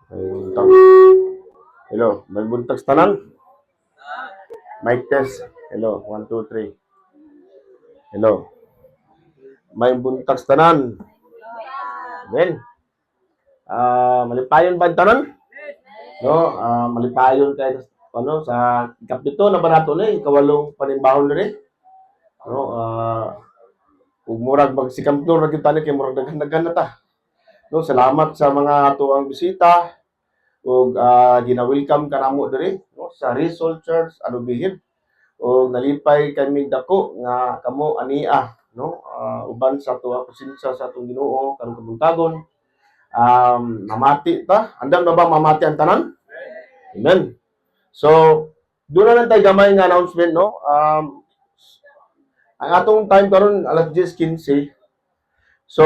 May buntag. Hello, may buntag sa tanan. Mic test. Hello, 1, 2, 3. Hello. May buntag sa tanan. Ben. Malipayon ba ang tanan? No, malipayon kay sa kapito na barato ni kawalong panimbahon ni. No, ug murag magsikamplor ra gyud tani kay murag daghan na ta. No, salamat sa mga tuang bisita ug gina-welcome kanamo diri no sa Rizal Church Alubihid. O nalipay kami dako nga kamo ania no uban sa tuwa presensya sa atong Ginoo karong kabuntagon mamati ta andam na ba mamati ang tanan. Amen. So doon na lang tayo gamay nga announcement no ang atong time karon alas 10:15. So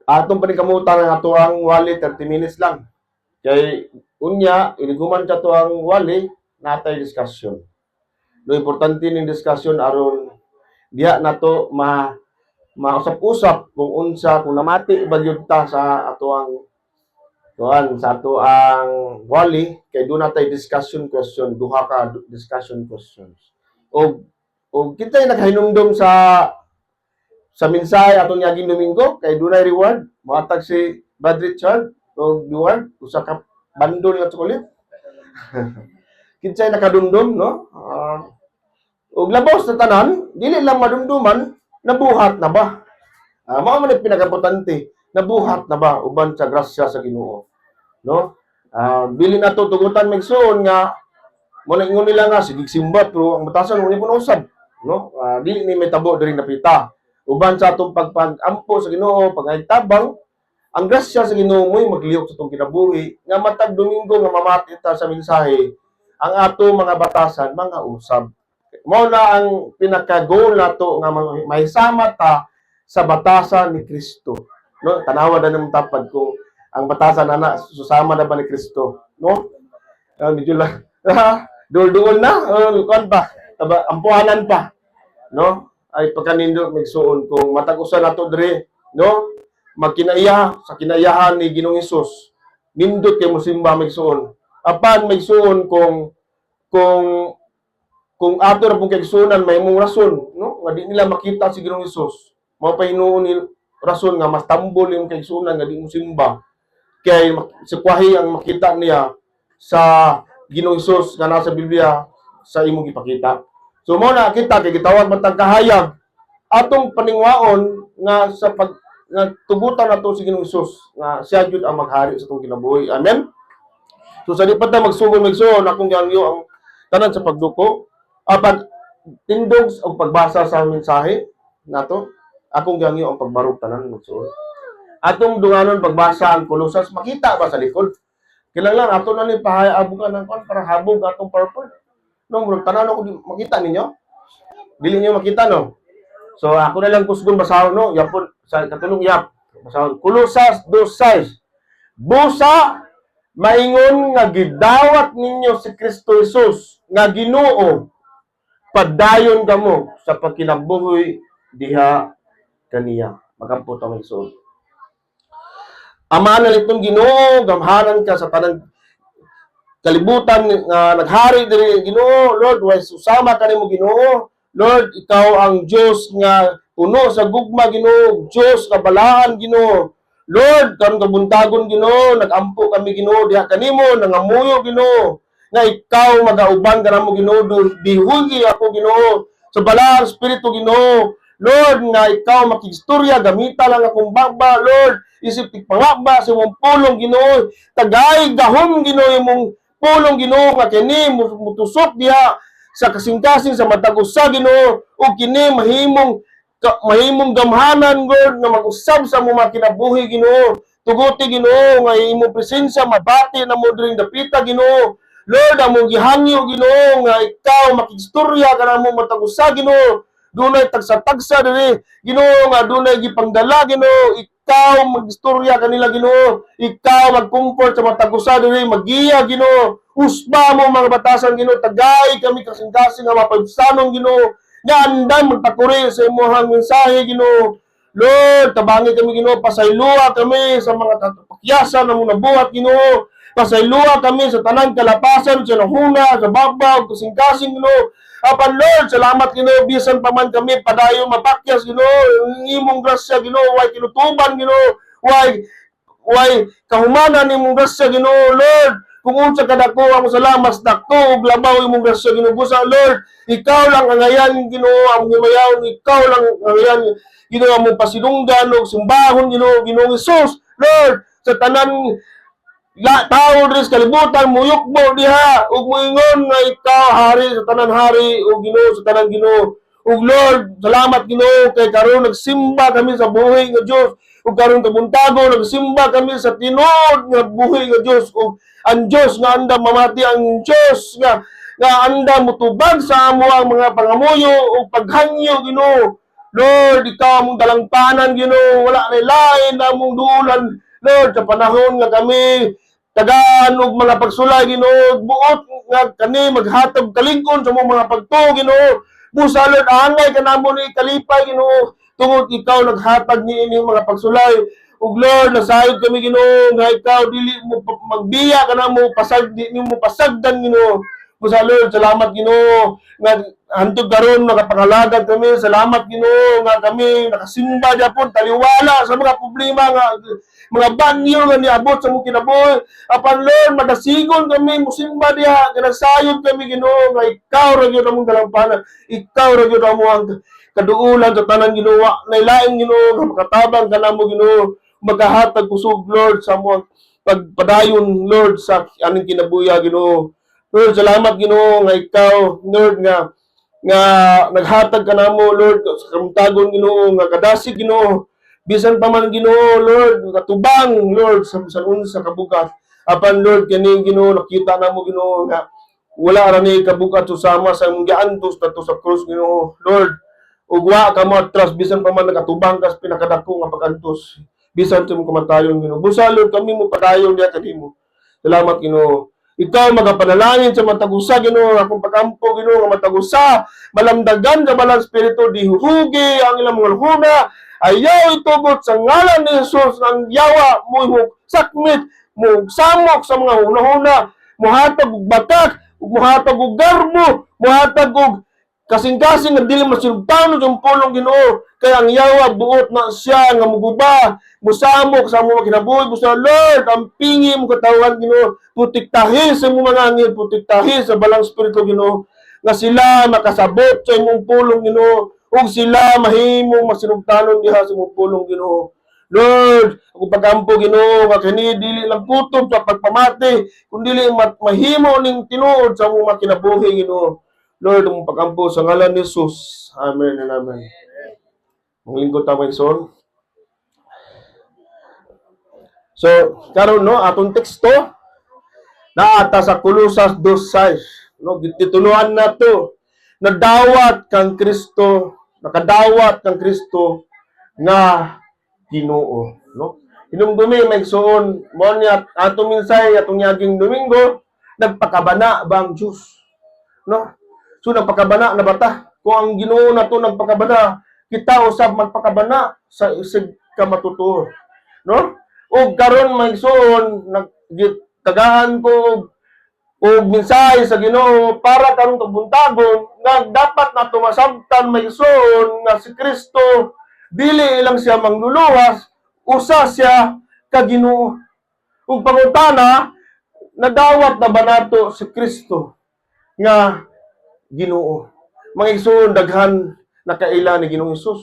atong paningkamutan ang ato ang wali 30 minutes lang kay unya iniguman sa to ang wali natay discussion. No importante ning discussion aron diha nato mausap-usap kung unsa kung namati ba gyud ta sa atoang sa ato ang wali kay do natay discussion question, duha ka discussion questions. Og kitay naghinumdum sa mensahe atong yaging Domingo kay dunay reward moatag si Brad Richard og reward usa ka bandol nga chocolate. Kinsay nakadumdum no og labos na tanan dili lang madumduman nabuhat na ba mao man ang pinakaimportante nabuhat na ba uban sa grasya sa Ginoo no dili na to tugutan magsuon nga mo na ingon nila nga sige simba pero ang batasan mo ni puno usab no dili ni may tabo diri napita uban sa atong pagpagampo sa Ginoo pagaytabang ang grasya sa Ginoo mo'y maglihok sa atong kinabuhi nga matag Domingo nga mamati ta sa mensahe ang ato mga batasan mga usab. Mao na ang pinaka-goal nato nga mahisama ta sa batasan ni Kristo. No, tanawa na nang tapad kung ang batasan ana susama na ba ni Kristo, no? Medyo lang dul-dul na, kuan pa, ampuhanan pa, no? Ay pagkanindo magsuon kung matag-usa nato diri, no? Magkinaiya sa kinayahan ni Ginoong Hesus. Nindot kay mosimba magsuon. Apan magsuon kung ato ra pong kaigsunan may mong rason no nga di nila makita si Ginoong Hesus mao pa hinuon ni rason nga mas tambol yung kaigsunan nga di mo simba kay sikwahi ang makita niya sa Ginoong Hesus nga nasa Biblia sa imong gipakita. So mao na kita kay gitawag matag kahayag atong paningwaon nga sa pag nga tugutan nato si Ginoong Hesus nga siya gyud ang maghari sa atong kinabuhi. Amen. So sa di pa ta magsugon akong gangyo ang tanan sa pagduko pag tindog o pagbasa sa mensahe nato akong gangyo ang pagbarog tanan magsuon atong dunganon pagbasa ang Kolosas makita ba sa likod kinahanglan ato na ni pahayabugan ng kon para habog atong PowerPoint no murag tanan ako makita ninyo dili niyo makita no so ako na lang kusgon basahon no yapon sa katulong yap basahon Kolosas 2:6 busa maingon nga gidawat ninyo si Kristo Jesus nga Ginoo padayon kamo sa pagkinabuhi diha kaniya magampo ta magsuon. Ama na litong Ginoo gamhanan ka sa tanang kalibutan nga naghari diri Ginoo Lord way susama kanimo Ginoo Lord ikaw ang Dios nga puno sa gugma Ginoo Dios nga balaan Ginoo Lord karon kabuntagon Ginoo nagampo kami Ginoo diha kanimo nangamuyo Ginoo nga ikaw magauban kanamo Ginoo dihugi ako Ginoo sa balaang espiritu Ginoo Lord nga ikaw makigstorya gamita lang akong baba Lord isip pangaba sa imong pulong Ginoo tagay gahom Ginoo imong pulong Ginoo nga kini mutusok diha sa kasing-kasing sa matag usa Ginoo ug kini mahimong gamhanan Lord nga mag-usab sa imong kinabuhi Ginoo tuguti Ginoo nga imong presensya mabati na mo diri dapita Ginoo Lord, among gihangyo Ginoo nga ikaw makigstorya kanamo matag usa Ginoo. Dunay tagsa-tagsa diri Ginoo nga dunay gipangdala Ginoo. Ikaw magistorya kanila Ginoo. Ikaw mag-comfort sa matag usa diri magiya Ginoo. Usba mo mga batasan Ginoo tagay kami kasing-kasing nga mapagsanon Ginoo. Nga andam magpakuri sa imong mensahe Ginoo. Lord, tabangi kami Ginoo, pasayloa kami sa mga pakyasan na mong nabuhat Ginoo. Pasayloa kami sa tanang kalapasan, sa nahuna, sa babaw, kasing-kasing Ginoo. Apan Lord, salamat Ginoo, bisan pa man kami padayon mapakyas Ginoo, imong grasya Ginoo, way kinutuban Ginoo, way kahumanan nimong grasya Ginoo Lord. Kung unsa kadako ang salamat dako ug labaw imong grasya Ginoo busa Lord. Ikaw lang ang ayan Ginoo, ang himayaw, ikaw lang ang ayan Ginoo, among pasidunggan ug simbahon Ginoo, Ginoong Hesus Lord, sa tanan tao diri sa kalibutan muyukbo diha ug moingon nga ikaw hari sa tanan hari ug Ginoo sa tanan Ginoo. Ug Lord, salamat Ginoo kay karon nagsimba kami sa buhay nga Dios ug karon kabuntago nagsimba kami sa tinuod nga buhay nga Dios ug ang Dios nga anda mamati, ang Dios nga anda mutubag sa amo ang mga pangamuyo ug paghangyo Ginoo. Lord, ikaw among dalangpanan Ginoo, wala na lain na among duulan Lord, sa panahon nga kami tagaan og mga pagsulay Ginoo, buot nga kani maghatag kalig-on sa mga pagtuo Ginoo. Busa Lord, angay ka namo ni kalipay Ginoo, tungod ikaw naghatag niini mga pagsulay. Ug Lord, nasayod kami Ginoo nga ikaw dili mo magbiya ka namo pasag di mo pasagdan Ginoo. Busa Lord, salamat Ginoo nga hantod karon nakapangalagad kami. Salamat Ginoo nga kami nakasimba gyapon taliwala sa mga problema nga mga banyo nga niabot sa mong kinabuhi. Apan Lord, madasigon kami musimba diha, kanasayod kami Ginoo nga ikaw ra gyud among dalampanan. Ikaw ra gyud amo ang kaduulan sa tanan Ginoo. Nailaing Ginoo nga makatabang kanamo Ginoo, magahatag kusog Lord sa among pagpadayon Lord sa aning kinabuhi Ginoo. Lord, salamat Ginoo nga ikaw Lord nga naghatag ka namo Lord sa kamtagon Ginoo nga kadasig Ginoo. Bisan pa man Ginoo Lord, katubang Lord sa unsa kabugat. Apan Lord kani Ginoo nakita namo Ginoo nga wala ra ni kabugat susama sa imong giantos nato sa krus Ginoo. Lord, ug wa ka mo atras bisan pa man nakatubang kas pinakadako nga pagantos. Bisan sa imong kamatayon Ginoo. Busa Lord kami mo padayon diha kanimo. Salamat Ginoo. Ikaw magapanalangin sa matagusa Ginoo, akong pagampo Ginoo nga matagusa, malamdagan sa balang espiritu dihuhugi ang ilang mga huna. Ayaw itugot sa ngalan ni Jesus ang yawa mo sakmit, mo samok sa mga hunahuna, muhatag og batak, muhatag og garbo, muhatag og kasing-kasing nga dili masultano sa pulong Ginoo. Kaya ang yawa buot na siya nga muguba, musamok sa mga kinabuhi. Busa Lord, ang pingi mo katawan Ginoo, putiktahi sa mga angel, putiktahi sa balang espiritu Ginoo, nga sila makasabot sa imong pulong Ginoo, ug sila mahimong masinugtanon diha sa imong pulong Ginoo. Lord, ako pagampo Ginoo nga kini dili lang kutob sa pagpamati, kundi mahimo ning tinuod sa imong kinabuhi Ginoo. Lord, ang pagampo sa ngalan ni Jesus. Amen and amen. Ang lingkod ta may son. So, karon no atong teksto naata sa Kolosas 2:6. No, gitituloan na to. Nadawat kang Kristo, nakadawat kang Kristo nga Ginoo, no? Hinumdumi may igsoon mo niya atong minsay atong yaging Domingo, nagpakabana ba ang Dios, no? So nagpakabana na bata. Kung ang Ginoo nato nagpakabana, kita usab magpakabana sa isig ka matutuo, no? Ug karon may igsoon nagtagaan ko og mensahe sa Ginoo para karong kagbuntagon nga dapat nato masabtan may igsoon nga si Kristo dili lang siya mangluluwas, usa siya ka Ginoo. Ug pangutana, nadawat na ba nato si Kristo nga Ginoo? Mga igsoon daghan nakaila ni Ginoong Hesus.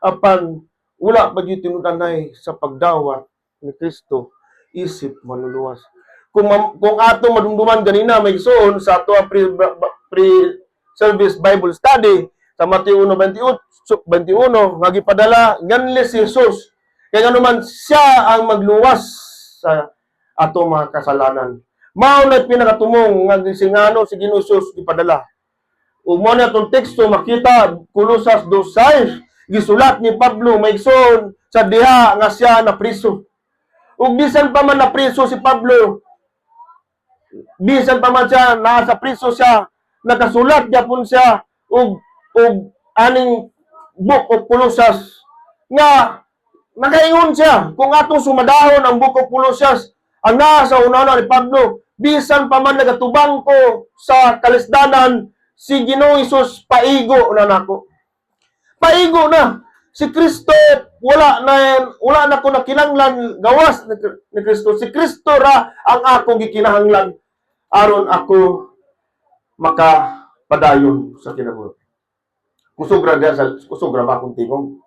Apan wala pa gyud tinuod-anay sa pagdawat ni Kristo isip manluluwas. Kung ato madumduman ganina may igsoon sa ato pre-service Bible study sa Mateo 1:21 nga gipadala nganli si Jesus kay naman siya ang magluwas sa ato mga kasalanan. Mao na pinakatumong nga gisingano si Ginoong Hesus gipadala. Ug mo na itong teksto makita Kolosas 2:6 gisulat ni Pablo maigsoon sa diha nga siya na priso. Ug bisan pa man na priso si Pablo, bisan pa man siya nasa priso siya, nakasulat gyapon siya og aning book of Kolosas nga nakaingon siya kung atong sumadahon ang Book of Colossians ang nasa una ni Pablo, bisan pa man nagatubang ko sa kalisdanan, si Ginoong Hesus paigo na nako. Paigo na. Si Kristo wala na ko na kinahanglan gawas ni Kristo. Si Kristo ra ang akong gikinahanglan aron ako makapadayon sa kinabuhi. Kusugra ba akong tingong?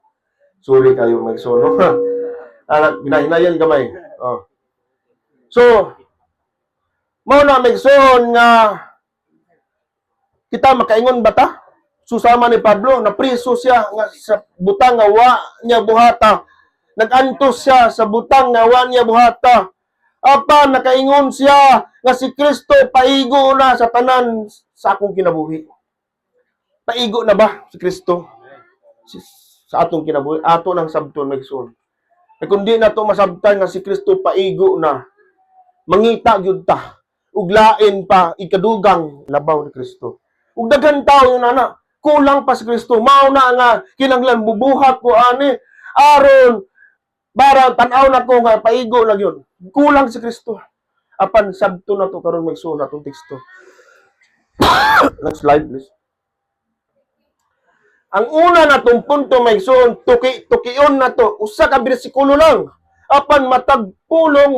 Sorry kayo magsono. Hinahinayan gamay. Oh. So, mao na megson nga kita makaingon bata susama ni Pablo na priso siya nga sa butang nga wa niya buhata. Nagantos siya sa butang nga wa niya buhata. Apan nakaingon siya nga si Kristo paigo na sa tanan sa akong kinabuhi. Paigo na ba si Kristo sa atong kinabuhi? Ato nang sabton megson. E kundi na to masabtan nga si Kristo paigo na, mangita gyud ta ug lain pa ikadugang labaw ni Kristo. Ug daghan tawo yun ana, kulang pa si Kristo. Mao na nga kinahanglan bubuhat ko ani aron para tan-aw na ko nga paigo lang yun. Kulang si Kristo. Apan sabto na to karon magsuon atong teksto. Next slide please. Ang una natong punto magsuon tukion na to usa ka bersikulo lang. Apan matag pulong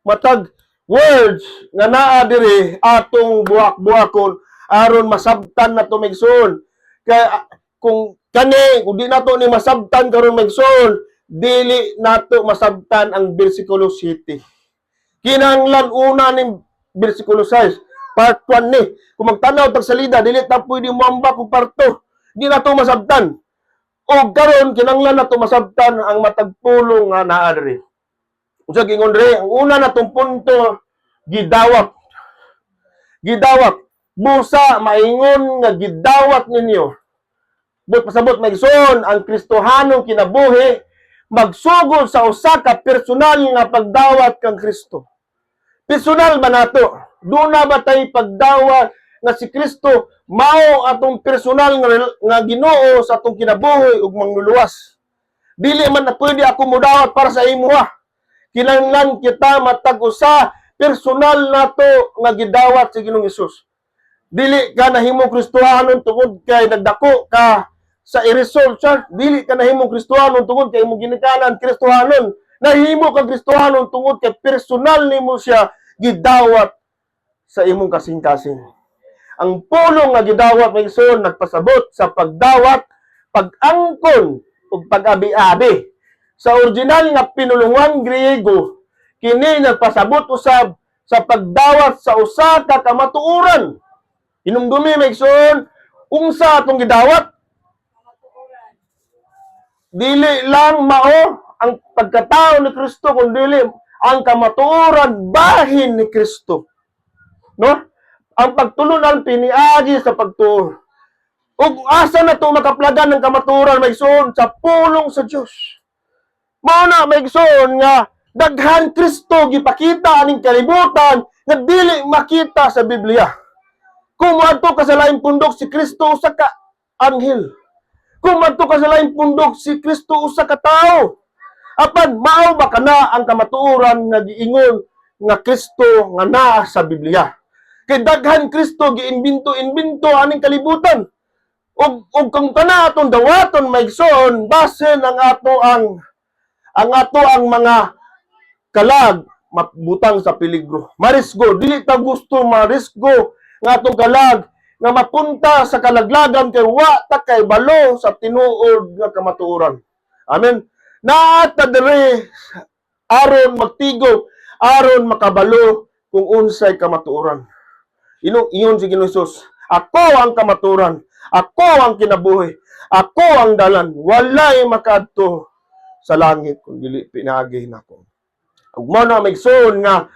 matag words nga naa diri atong buak-buakon aron masabtan na to megson. Kaya kung di nato ni masabtan karon megson, dili nato masabtan ang bersikulo 7. Kinahanglan una ni bersikulo 6, part 1 ni. Kung magtanaw tag salida, dili ta pwede moamba kung parto. Di nato masabtan. O karon kinahanglan nato masabtan ang matagpulong nga naa diri. Unsa gingon diri? Ang una natong punto, gidawat. Gidawat. Busa maingon nga gidawat ninyo. But pasabot magson ang Kristohanong kinabuhi magsugod sa usa ka personal nga pagdawat kang Kristo. Personal ba nato? Doon na ba tayo pagdawat nga si Kristo mao atong personal nga Ginoo sa atong kinabuhi ug mangluluwas. Dili man na pwede ako modawat para sa imo ha. Kinahanglan kita matag-usa personal nato nga gidawat sa Ginoong Hesus. Dili ka nahimo Kristohanon tungod kay nagdako ka sa Irisol Church. Dili ka nahimo Kristohanon tungod kay imong ginikanan Kristohanon. Nahimo ka Kristohanon tungod kay personal nimo siya gidawat sa imong kasing-kasing. Ang pulong nga gidawat magson nagpasabot sa pagdawat, pag-angkon ug pag-abi-abi. Sa original nga pinulungan Griego, kini nagpasabot usab sa pagdawat sa usa ka kamatuoran. Hinumdumi megson, unsa atong gidawat? Dili lang mao ang pagkatao ni Kristo kundi ang kamatuoran bahin ni Kristo. No? Ang pagtulunan piniagi sa pagtuo. Ug asa na to makaplagan ng kamatuoran megson sa pulong sa Dios. Mao na megson nga daghan Kristo gipakita aning kalibutan nga dili makita sa Biblia. Kung madto ka sa laing pundok si Kristo usa ka anghel. Kung madto ka sa laing pundok si Kristo usa ka tawo. Apan mao ba kana ang kamatuoran nga giingon nga Kristo nga naa sa Biblia? Kay daghan Kristo giimbento aning kalibutan. Og kung kana atong dawaton maigsoon basin ang ato ang mga kalag mabutang sa peligro. Marisgo, dili ta gusto marisgo nga atong kalag nga mapunta sa kalaglagan kay wa ta kay balo sa tinuod nga kamatuoran. Amen. Naata diri aron magtigo, aron makabalo kung unsay kamatuoran. Iyon si Ginoong Hesus. Ako ang kamatuoran, ako ang kinabuhi, ako ang dalan, walay makaadto sa langit kung dili pinaagi nako. Ug mo na megson nga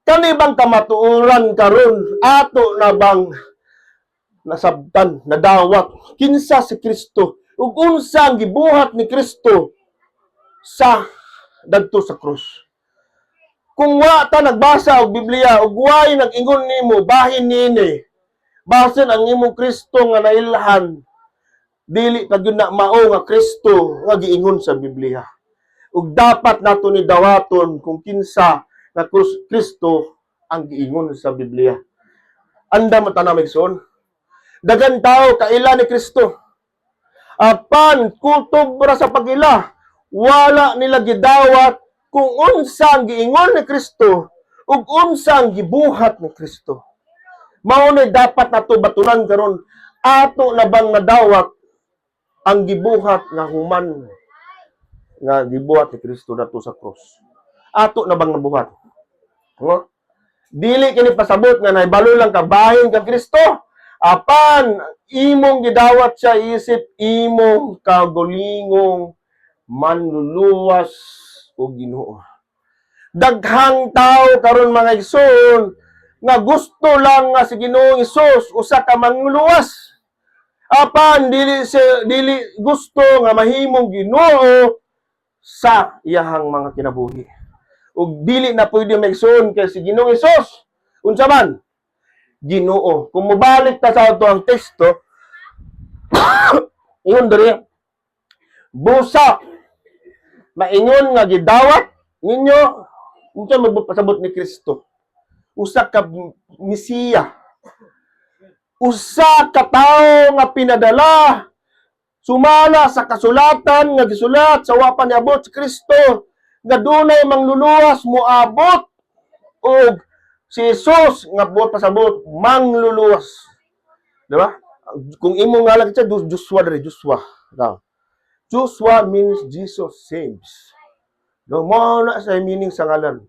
kani bang kamatuoran karon ato na bang nasabtan, nadawat kinsa si Kristo ug unsa ang gibuhat ni Kristo sa dagto sa krus. Kung wa ta nagbasa og Biblia ug way nag-ingon nimo bahin niini basin ang imong Kristo nga nailhan dili pag yun na mao nga Kristo nga giingon sa Biblia. Ug dapat nato ni dawaton kung kinsa nga Kristo ang giingon sa Biblia. Anda mo tanang megson. Dagan tao kaila ni Kristo. Apan kutob ra sa pagila, wala nila gidawat kung unsa ang giingon ni Kristo ug unsa ang gibuhat ni Kristo. Mao na dapat nato batunan karon, ato na bang nadawat ang gibuhat nga human nga gibuhat ni Kristo nato sa cross? Ato na bang nabuhat? No? Dili kini pasabot nga naibalo lang ka bahin kang Kristo. Apan imong gidawat siya isip imong kagulingong manluluwas o Ginoo. Daghang tao karon mga igsoon nga gusto lang nga si Ginoong Hesus usa ka manluluwas. Apan dili gusto nga mahimong Ginoo sa iyahang mga kinabuhi. Ug dili na pwede maigsoon kay si Ginoong Hesus unsa man Ginoo. Kung mobalik ta sa ato ang teksto, ingon diri, busa maingon nga gidawat ninyo unsa magpasabot ni Kristo. Usa ka Mesiya. Usa ka tawo nga pinadala sumala sa kasulatan nga gisulat sa wa pa niabot si Kristo nga dunay mangluluwas moabot og si Jesus nga buot pasabot mangluluwas. Di ba? Kung imo nga lang siya, Joshua dere, Joshua. Joshua means Jesus saves. No, mo na sa meaning sa ngalan.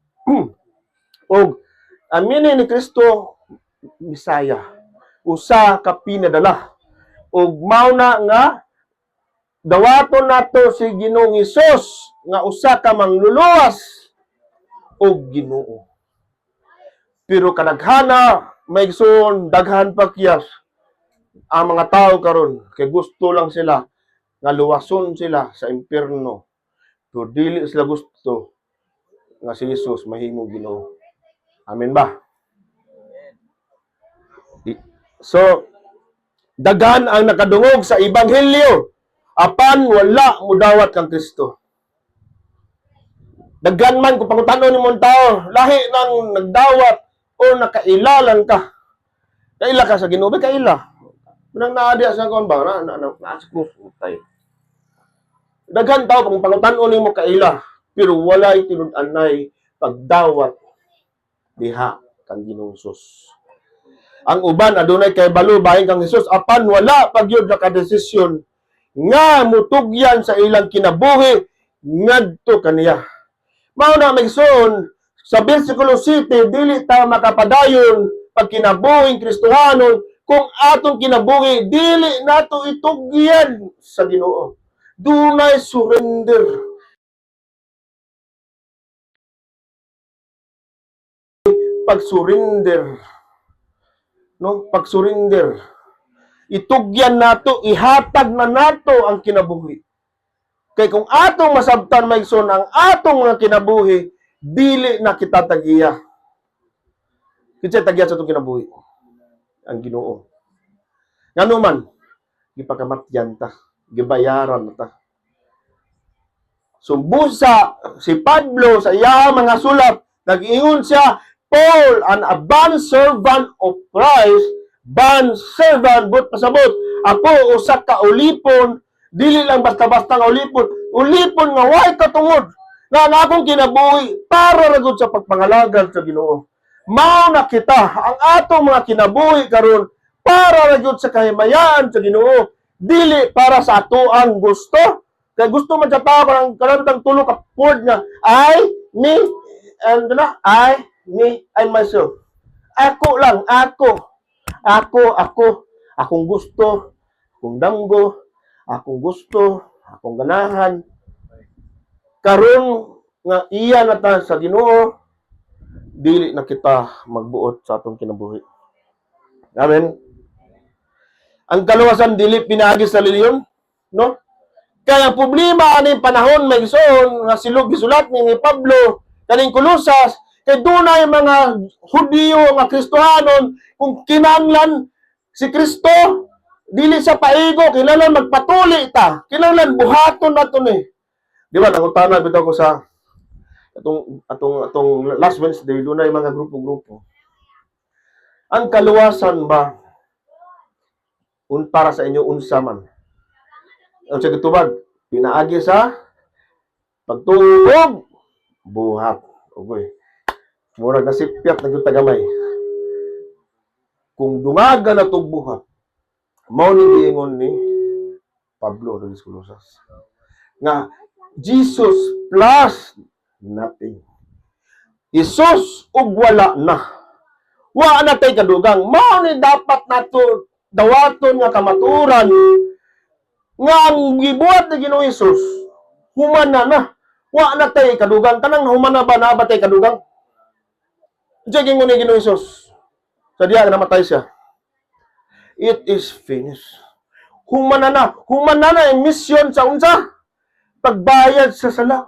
Og ang meaning ni Kristo, Misaya. Usa ka pinadala. Og mao na nga dawaton nato si Ginoong Hesus nga usa ka mangluluwas og Ginoo. Pero kadaghana maigsoon daghan pa kiyas ang mga tao karon kay gusto lang sila nga luwason sila sa impierno. Pero dili sila gusto nga si Jesus mahimong Ginoo. Amen ba? So daghan ang nakadungog sa ebanghelyo apan wala mudawat kang Kristo. Daghan man kung pangutanon ni mong tao, lahi nang nagdawat o nakailalan ka. Kaila ka sa Ginoo, kaila. Nang naadi sa kon ba na sa krus tay. Daghan tao kung pangutanon nimo kaila, pero walay tinud-anay pagdawat diha kang Ginoong Hesus. Ang uban adunay kay balo bahin kang Hesus apan wala pagyud nakadesisyon nga mutugyan sa ilang kinabuhi ngadto kaniya. Mao na magson sa bersikulo 7, dili ta makapadayon pag kinabuhing Kristohanon kung atong kinabuhi dili nato itugyan sa Ginoo. Dunay surrender. Pag-surrender. No? Pag-surrender. Itugyan nato, ihatag na nato ang kinabuhi. Kay kung atong masabtan maigsoon ang atong mga kinabuhi, dili na kita tagiya. Kitsa tagiya sa itong kinabuhi. Ang Ginoo. Ngano man, gipakamatyan ta, gibayaran ta. Sumbusa si Pablo sa iya mga sulat, nag-ingon siya, Paul, an bond servant of Christ, bond servant, but pasabot, ako usa ka ulipon, dili lang basta-basta nga ulipon, ulipon nga way katungod, nga akong kinabuhi para ragod sa pagpangalagan sa Ginoo. Mao na kita ang atong mga kinabuhi karon para ragod sa kahimayaan sa Ginoo, dili para sa atoang gusto. Kay gusto man sa tao kanang tulo ka word nga I, me, and I, me, and myself. Ako lang, ako, akong gusto, akong danggo, akong gusto, akong ganahan. Karon nga iya na ta sa Ginoo, dili na kita magbuot sa atong kinabuhi. Amen. Ang kaluwasan dili pinaagi sa reliyon, no? Kaya ang problema aning panahon may igsoon nga silog gisulat ni Pablo kaning Kolosas kay dunay mga Hudiyo nga Kristohanon kung kinahanglan si Kristo Dili sa paigo, kinahanglan magpatuli ta. Kinahanglan buhaton nato ni. Di ba nangutana bitaw ko sa atong last Wednesday dunay mga grupo-grupo. Ang kaluwasan ba para sa inyo unsa man? Ang sa gitubag, pinaagi sa pagtuog buhat. Ugoy. Murag nasipyat na gyud tagamay. Kung dumaga na tog buhat, mao ni giingon ni Pablo Ruiz Colosas nga Jesus plus nothing. Jesus ug wala na. Wa na tay kadugang. Mao ni dapat nato dawaton nga kamaturan nga ang gibuhat ni Ginoong Hesus humana na. Wa na tay kadugang. Tanang humana ba na ba tay kadugang? Diya gingon ni Ginoong Hesus. Sa diya namatay siya. It is finished. Humana na ang mission sa unsa? Pagbayad sa sala.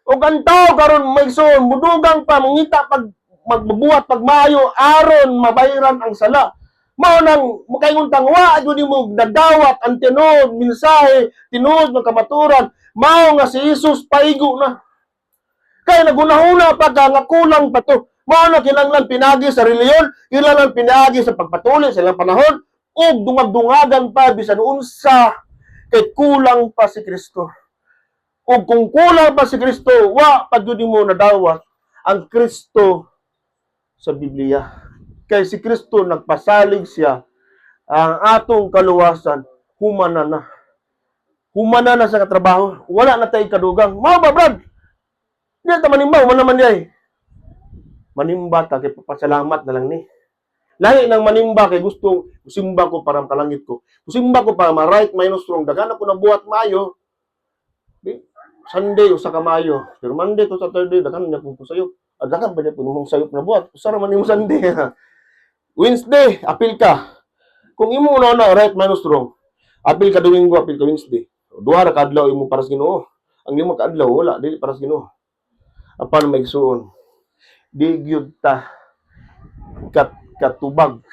O kantaw karon maigsoon mudugang pa mangita pag magbubuhat pagmayo aron mabayaran ang sala. Mao nang makaingon tang wa gyud mo dadawat ang tinuod mensahe tinuod ng kamaturan mao nga si Jesus paigo na. Kaya nagunahuna pa nga kulang pa to. Mao na kinahanglan pinagi sa reliyon, kinahanglan pinagi sa pagpatuloy sa ilang panahon ug dungag-dungagan pa bisan unsa kay kulang pa si Kristo. Ug kung kulang pa si Kristo, wa pa gyud mo nadawat ang Kristo sa Biblia. Kay si Kristo nagpasalig siya ang atong kaluwasan humana na. Humana na sa katrabaho, wala na tay kadugang. Mao ba brad? Di ta manimba, man naman di. Manimba ta kay papasalamat na lang ni. Lahi nang manimba kay gusto simba ko para kalangit ko. Simba ko para ma-right minus wrong. Daghan ako na buhat maayo. Sunday usa ka maayo. Pero Monday to Saturday daghan na ko sayo. Daghan ba niya punong sayop na buhat. Usara man nimo Sunday. Wednesday apil ka. Kung imo na right minus wrong. Apil ka Domingo, apil ka Wednesday. Duha ra ka adlaw imo para sa Ginoo. Ang lima ka adlaw wala dili para sa Ginoo. Apan maigsuon. Di gyud ta katubag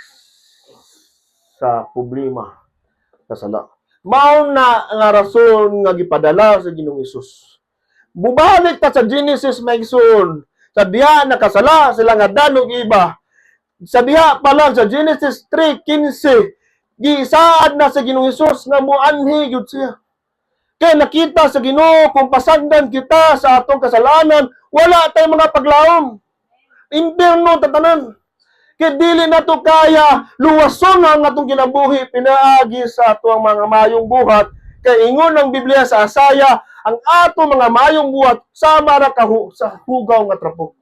sa problema sa sala. Mao na nga rason nga gipadala sa Ginoong Hesus. Bubalik ta sa Genesis maigsoon. Sa diha nakasala sila nga dalog iba. Sa diha pa lang sa Genesis 3:15 gisaad na sa Ginoong Hesus nga moanhi gyud siya. Kaya nakita sa Ginoo kung pasagdan kita sa atong kasalanan, wala tay mga paglaom. Impierno tatanan. Kaya dili na to kaya luwason ang atong kinabuhi pinaagi sa atong mga mayong buhat. Kaya ingon ng Biblia sa Asaya, ang atong mga mayong buhat sama ra sa hugaw nga trapo.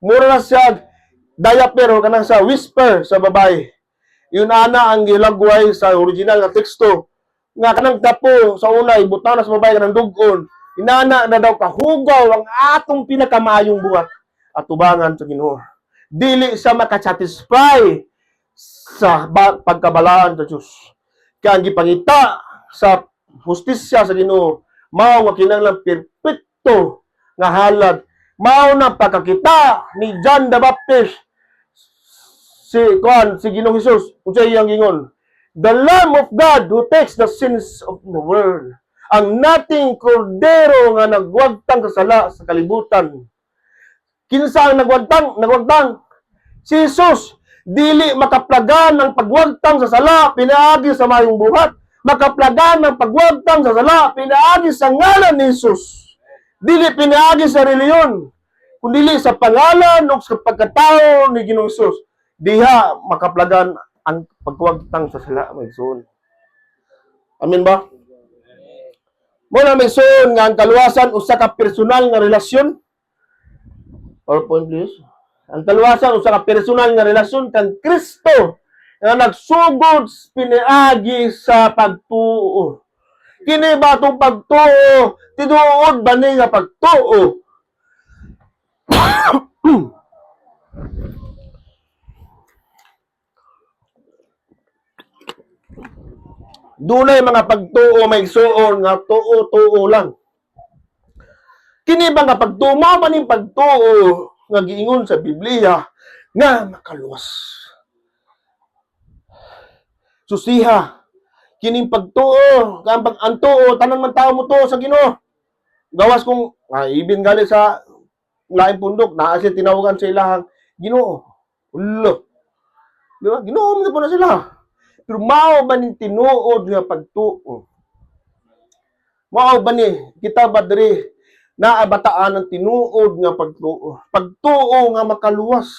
Mura na siya diaper o kanang sa whisper sa babae. Yun ana ang gilagway sa original nga teksto. Nga kanang tapo sa una ibutang na sa babae kanang dugon. Inana na daw kahugaw ang atong pinakamayong buhat. At tubangan sa Ginoo. Dili siya makasatisfy sa pagkabalaan sa Diyos. Kaya ang gipangita sa hustisya sa Ginoo, mao nga kinahanglan perpekto nga halad. Mao na pagkakita ni John the Baptist si Ginoong Hesus, unsa iyang gingon? The Lamb of God who takes the sins of the world. Ang nating kordero nga nagwagtang sa sala sa kalibutan. Kinsa ang nagwagtang? Si Jesus. Dili makaplagan ng pagwagtang sa sala, pinaagi sa mayong buhat. Makaplagan ng pagwagtang sa sala, pinaagi sa ngalan ni Jesus. Dili pinaagi sa reliyon, kundi sa pangalan o sa pagkatao ni Ginoong Hesus. Diha makaplagan ang pagwagtang sa sala, maigsoon. Amen ba? Muna maigsoon nga ang kaluwasan usa ka personal nga relasyon. PowerPoint please. Ang kaluwasan usa ka personal nga relasyon kang Kristo nga nagsugod piniagi sa pagtuo. Kini ba itong pagtuo? Tinuod ba ni nga pagtuo? Dunay mga pagtuo may suon nga tuo lang. Kini ba nga pagtuo man ning pagtuo nga giingon sa Biblia nga makaluwas. susiha kining pagtuo, kang pag-antuo, tanan man tao mo to sa Ginoo. Gawas kung ibin gali sa laing pundok, naa siya tinawagan sa ilahang Ginoo. Ulo. Di ba? Ginoo mo na sila. Pero mao ba ning tinuod nga pagtuo? Mao ba ni kita ba diri naabataan ang tinuod nga pagtuo? Pagtuo nga makaluwas.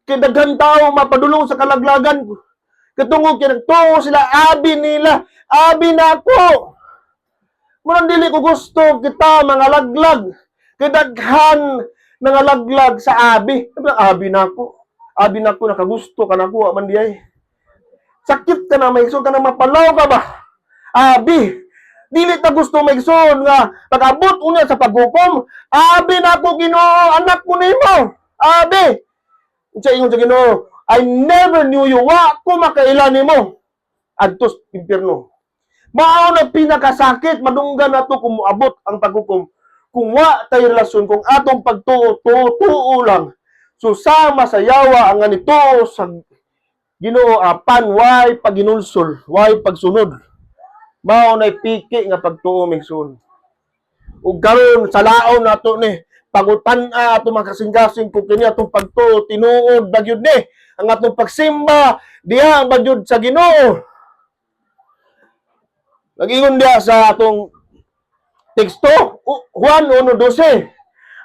Kay daghan tawo mapadulong sa kalaglagan. Katungod kay nagtuo sila, abi nila, abi na ako. Murang dili ko gusto kita mga laglag. Kay daghan nga laglag sa abi. Abi na ako. Abi na ako nakagusto ka na ko man diay. Sakit ka na maigsoon ka na mapalaw ka ba? Abi. Dili ta gusto maigsoon nga pag-abot unya sa paghukom. Abi na ako Ginoo, anak ko nimo. Abi. Unsa ingon sa Ginoo? I never knew you. Wa ko makailan nimo. Adtos impierno. Mao na pinakasakit madunggan nato kung moabot ang paghukom. Kung wa tay relasyon, kung atong pagtuo lang. So sama sa yawa ang ganito sa Ginoo apan way paginulsol, way pagsunod. Mao na piki nga pagtuo migsun. Ug karon sa laon nato ni pagutan-a ato makasing-kasing kung kini atong pagtuo tinuod bagyod ni ang atong pagsimba diha bagyod sa Ginoo. Nag-ingon diha sa atong teksto Juan 1:12.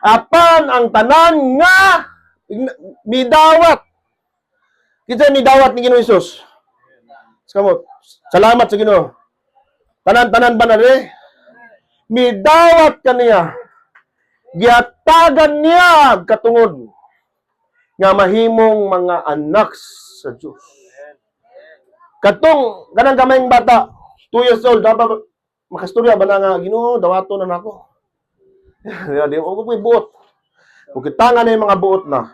Apan ang tanan nga midawat. Kita midawat ni Ginoo Hesus. Salamat sa Ginoo. Tanan-tanan ba na rin? Midawat kaniya. Giatagan niya katungod nga mahimong mga anak sa Diyos. Katong kanang gamayng bata, 2 years old, dapat makasturya ba na nga Ginoo dawato na nako. Di ko buot. Kung kitangan na yung mga buot na,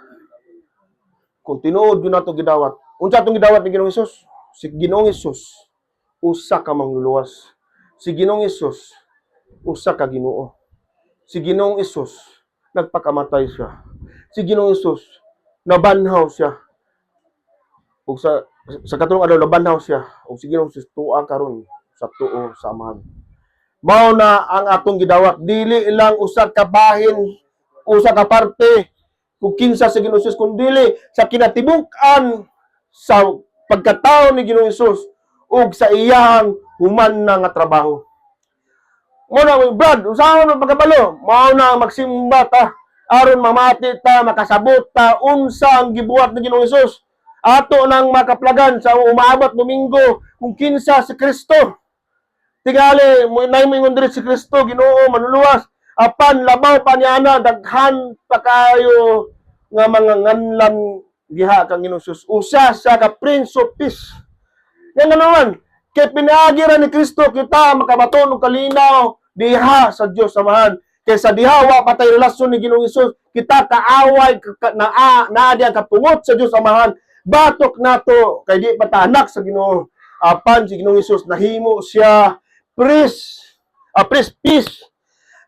kung tinuod yun na ito gidawat. Unsa itong gidawat ni Ginoong Hesus? Si Ginoong Hesus, usa ka mangluluwas. Si Ginoong Hesus, usa ka Ginoo. Si Ginoong Hesus, nagpakamatay siya. Si Ginoong Hesus, nabanhaw siya. Ug sa katulong adlaw nabanhaw siya. Ug si Ginoong Hesus tuwa karon sa tuo sa Amahan. Mao na ang atong gidawat, dili lang usa ka bahin, usa ka parte kung kinsa sa Ginoong Hesus, kundi sa kinatibuk-an sa pagkatao ni Ginoong Hesus ug sa iyang human na nga trabaho. Mo na Brad, usahay mo pagkabalo, mao na magsimba ta aron mamati ta, makasabot ta unsa ang gibuhat ni Ginoong Hesus. Ato nang makaplagan sa umaabot Domingo kung kinsa si Kristo. Tingali mo ingon diri si Kristo, Ginoo manluluwas. Apan labaw pa niya na daghan pa kayo nga mga nganlan diha kang Ginoong Hesus. Usa sa ka Prince of Peace. Yan naman, kay pinaagi ra ni Kristo kita makabaton og kalinaw diha sa Dios Amahan. Kaysa diha wa patay relasyon ni Ginoong Hesus, kita kaaway naa diha kapungot sa Dios Amahan. Batok nato kay di pa ta anak sa Ginoo. Apan si Ginoong Hesus nahimo siya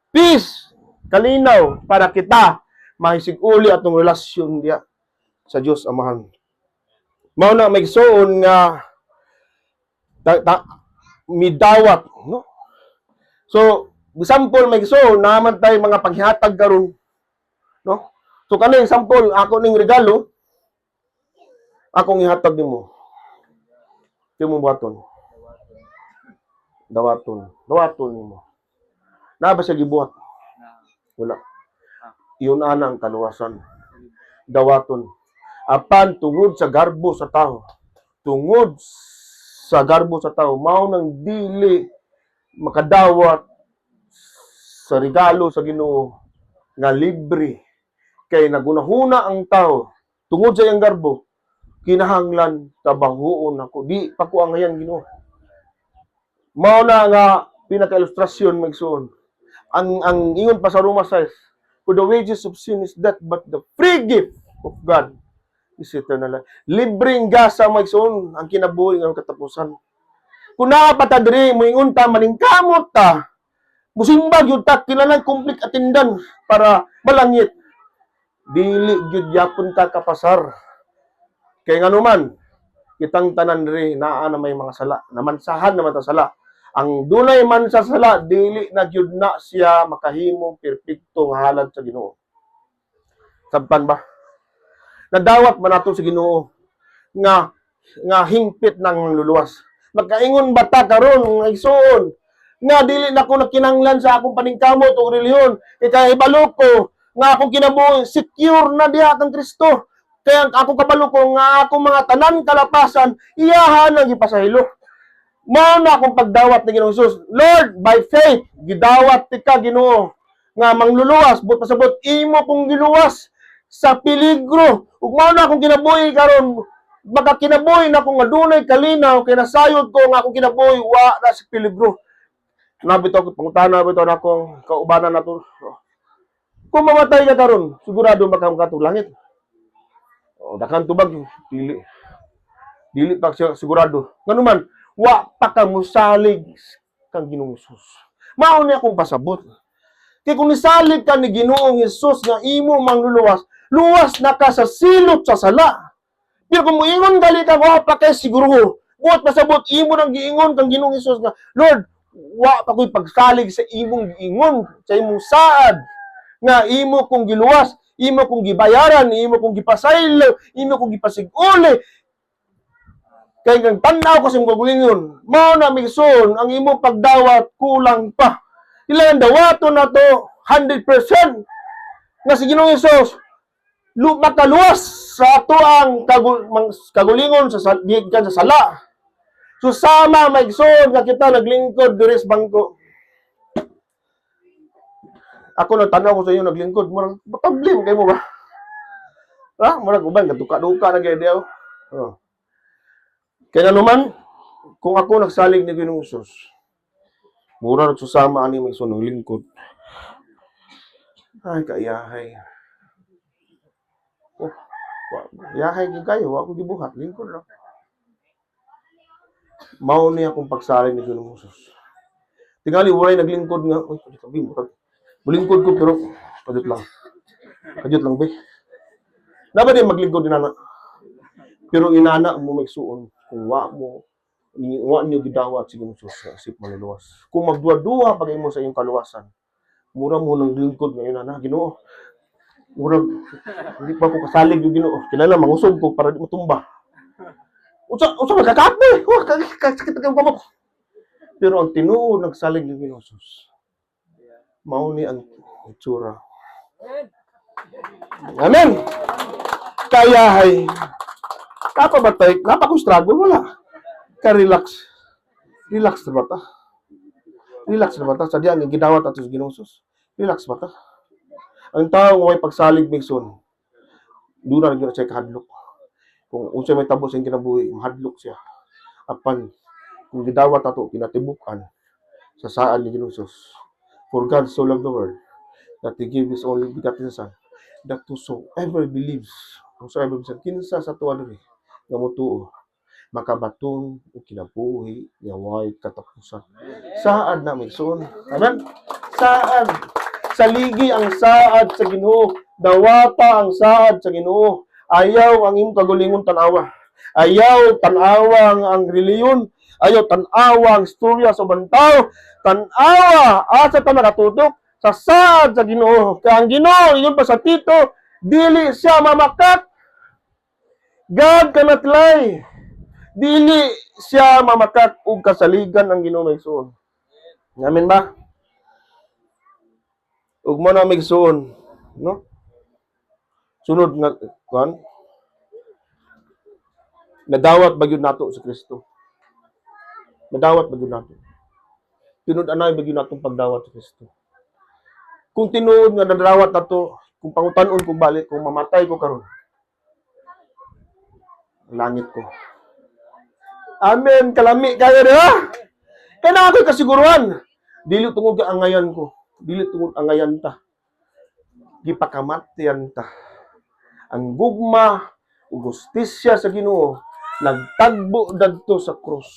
peace, kalinaw para kita mahisiguli atong relasyon diha sa Dios Amahan. Mao na magsuon nga midawat, no? So, example magsuon naman tay mga paghihatag karon, no? So kani example ako ning regalo akong ihatag nimo. Timo buhaton. Dawaton nimo. Na ba siya gibuhat? Wala. Iyon ana ang kaluwasan. Dawaton. Apan tungod sa garbo sa tao. Tungod sa garbo sa tao, mao nang dili makadawat sa regalo sa Ginoo nga libre. Kay nagunahuna ang tao tungod sa iyang garbo, kinahanglan tabahuon ako. Di pa ko ang ayan Ginoo. Mao na nga pinaka-ilustrasyon magsuon. Ang ingon pa sa Roma 6, for the wages of sin is death, but the free gift of God is eternal life. Libreng gasa magsuon ang kinabuhi ng katapusan. Kung nakapata diri, moingon ta, maningkamot ta, musimba gyud ta, kinahanglan complete attendance para malangit. Dili gyud yapon ka kapasar. Kay nganuman, kitang tanan diri naa na may mga sala, namansahan naman ta sala. Ang dunay man sa sala dili na gyud na siya makahimong perpekto nga halad sa Ginoo. Sabtan ba? Nadawat man nato sa Ginoo nga hingpit nang luluwas. Magkaingon bata karon nga igsoon nga dili na ko nakinanglan sa akong paningkamot o relihiyon. Kaya ibalo ko nga akong kinabuhi secure na diha kang Kristo. Kaya akong kabalo ko nga akong mga tanan kalapasan iyahan ang ipasahilo. Mao na akong pagdawat ni Ginoong Hesus. Lord, by faith gidawat ti ka Ginoo nga mangluluwas but pasabot imo kong giluwas sa peligro. Ug mao na akong kinabuhi karon baka kinabuhi na ko nga dunay kalinaw kay nasayod ko nga akong kinabuhi wa na sa peligro. Nabito ko pangutana bito na akong kaubanan nato. Kung mamatay ka karon, sigurado makam ka langit. O dakan tubag dili. Dili pa siya sigurado. Nganuman, wa pa ka musalig kang Ginoong Hesus. Mao ni akong pasabot. Kay kung nisalig ka ni Ginoong Hesus nga imo mangluluwas, luwas na ka sa silot sa sala. Pero kung muingon gali ka, wa pa kay siguro. Buot pasabot imo nang giingon kang Ginoong Hesus nga, Lord, wa pa ko'y pagsalig sa imong giingon, sa imong saad, nga imo kong giluwas, imo kong gibayaran, imo kong gipasaylo, imo kong gipasiguli. Kay kang tanaw ko sa imong kagulingon, mao na migsoon, ang imong pagdawat kulang pa. Ilang dawaton na to, 100%. Nga si Ginoong Hesus, makaluwas sa ato ang kagulingon sa gikan sa sala. So sama maigsoon nga kita naglingkod diri sa bangko. Ako nagtanaw ko sa iyo naglingkod, murag batablim kay mo ba? Ha? Murag uban kaduka-duka na gyud diaw. Oh. Kaya naman kung ako nagsalig ni Ginoong Hesus, mura nagsusama ani maigsoon ng lingkod. Ay kaayahay. Oh, yahay gyud kayo, wa ko gibuhat lingkod ra. Mao ni akong pagsalig ni Ginoong Hesus. Tingali walay naglingkod nga, oy, sabi mo mulingkod ko pero kadut lang. Kadut lang be. Dapat din maglingkod din ana. Pero inana mo magsuon kung wa niyo gidawat si Ginoong Hesus sa isip maluluwas. Kung magduwa-duwa pagay mo sa iyong kaluwasan, mura mo nang lingkod ngayon ana, Ginoo. Mura hindi pa ko kasalig yung Ginoo. Kinala mangusog ko para di matumba. Unsa magkakape? Oh, sakit ang kamot. Pero ang tinuod nagsalig ni Ginoong Hesus. Mao ni ang itsura. Amen. Kaya hay napabatay, napako struggle wala. Ka-relax. Relax na bata. Relax na bata. Sadya ang gidawat ato sa Ginoong Hesus. Relax bata. Ang tao may pagsalig migson. Dura na gyud siya kahadlok. Kung unsa may tabo sa kinabuhi, mahadlok siya. Apan kung gidawat ato kinatibukan sa saan ni Ginoong Hesus. For God so loved the world that He gave His only begotten Son, that whosoever believes, whosoever believes, kinsa sa tuwa diri nga motuo, makabaton o kinabuhi nga way katapusan. Saad na migsoon. Amen? Saad. Saligi ang saad sa Ginoo. Dawata ang saad sa Ginoo. Ayaw ang imong kagulingon tanawa. Ayaw tanawa ang reliyon. Ayaw tanawa ang istorya sa ubang tao. Tanawa asa ta nakatutok sa saad sa Ginoo. Kaya ang Ginoo ingon pa sa Tito, dili siya mamakat. God cannot lie. Dili siya mamakat og kasaligan ang Ginoo migsoon. Amen ba? Ug mo na migsoon, no? Sunod nga kan nadawat bagyud nato sa Kristo. Nadawat bagyud nato. Tinud-anay bagyud natong pagdawat sa Kristo. Kung tinuod nga nadawat nato, kung pangutan-on ko balik, kung mamatay ko karon, langit ko. Amen. Kalami kayo diha. Kaya na ako'y kasiguruhan. Dili tungod ka angayan ko. Dili tungod angayan ta. Gipakamatyan ta. Ang gugma ug gustisya sa Ginoo nagtagbo dadto sa krus.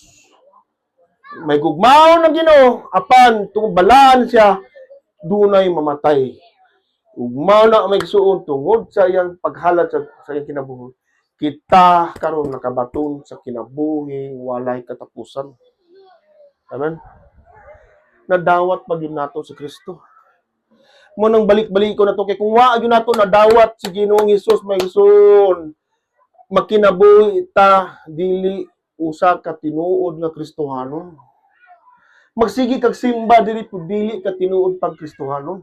May gugmaon ng Ginoo apan tungod balaan siya dunay mamatay. Ug mao na may suon tungod sa iyang paghalad sa iyang kinabuhi. Kita karon nakabaton sa kinabuhi walay katapusan. Amen. Nadawat pa gyud nato si Kristo. Mo nang balik-balik ko na to kay kung wa gyud nato nadawat si Ginoong Hesus may igsoon, makinabuhi ta dili usa ka tinuod nga Kristohanon. Magsigi kag simba dili pud dili ka tinuod pag Kristohanon.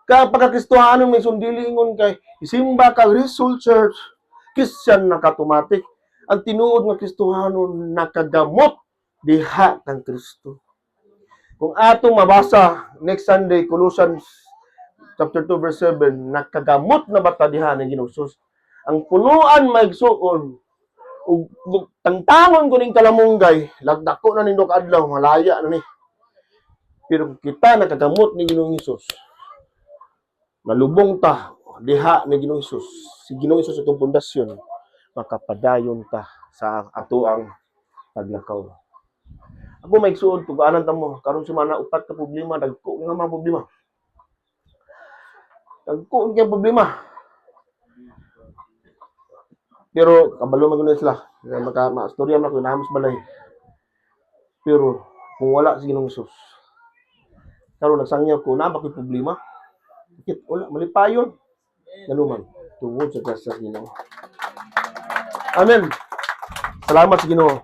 Ka pagka-Kristohanon may sundili ingon kay isimba kag Result Church, Christian na katomatik. Ang tinuod nga Kristohanon nakagamot diha kang Kristo. Kung atong mabasa next Sunday Colossians chapter 2 verse 7, nakagamot na bata diha ni Ginoong Hesus. Ang punuan maigsuon ug tangtangon ko ning kalamunggay, lagdako na nindog adlaw, malaya na ni. Pero kita nakagamot ni Ginoong Hesus. Malubong ta diha ni Ginoong Hesus. Si Ginoong Hesus atong pundasyon, makapadayon ta sa atoang paglakaw. Ako may igsuon tugaanan ta mo karon sumana upat ka problema, dagko nga mga problema. Dagko nga problema. Pero kabalo man gud sila. Maastorya man ko namos balay. Pero kung wala si Ginoong Hesus, karon nagsangyaw ko na bakit problema? Bakit wala malipayon? Ganuman tungod sa grasya sa Ginoo. Amen. Salamat sa Ginoo.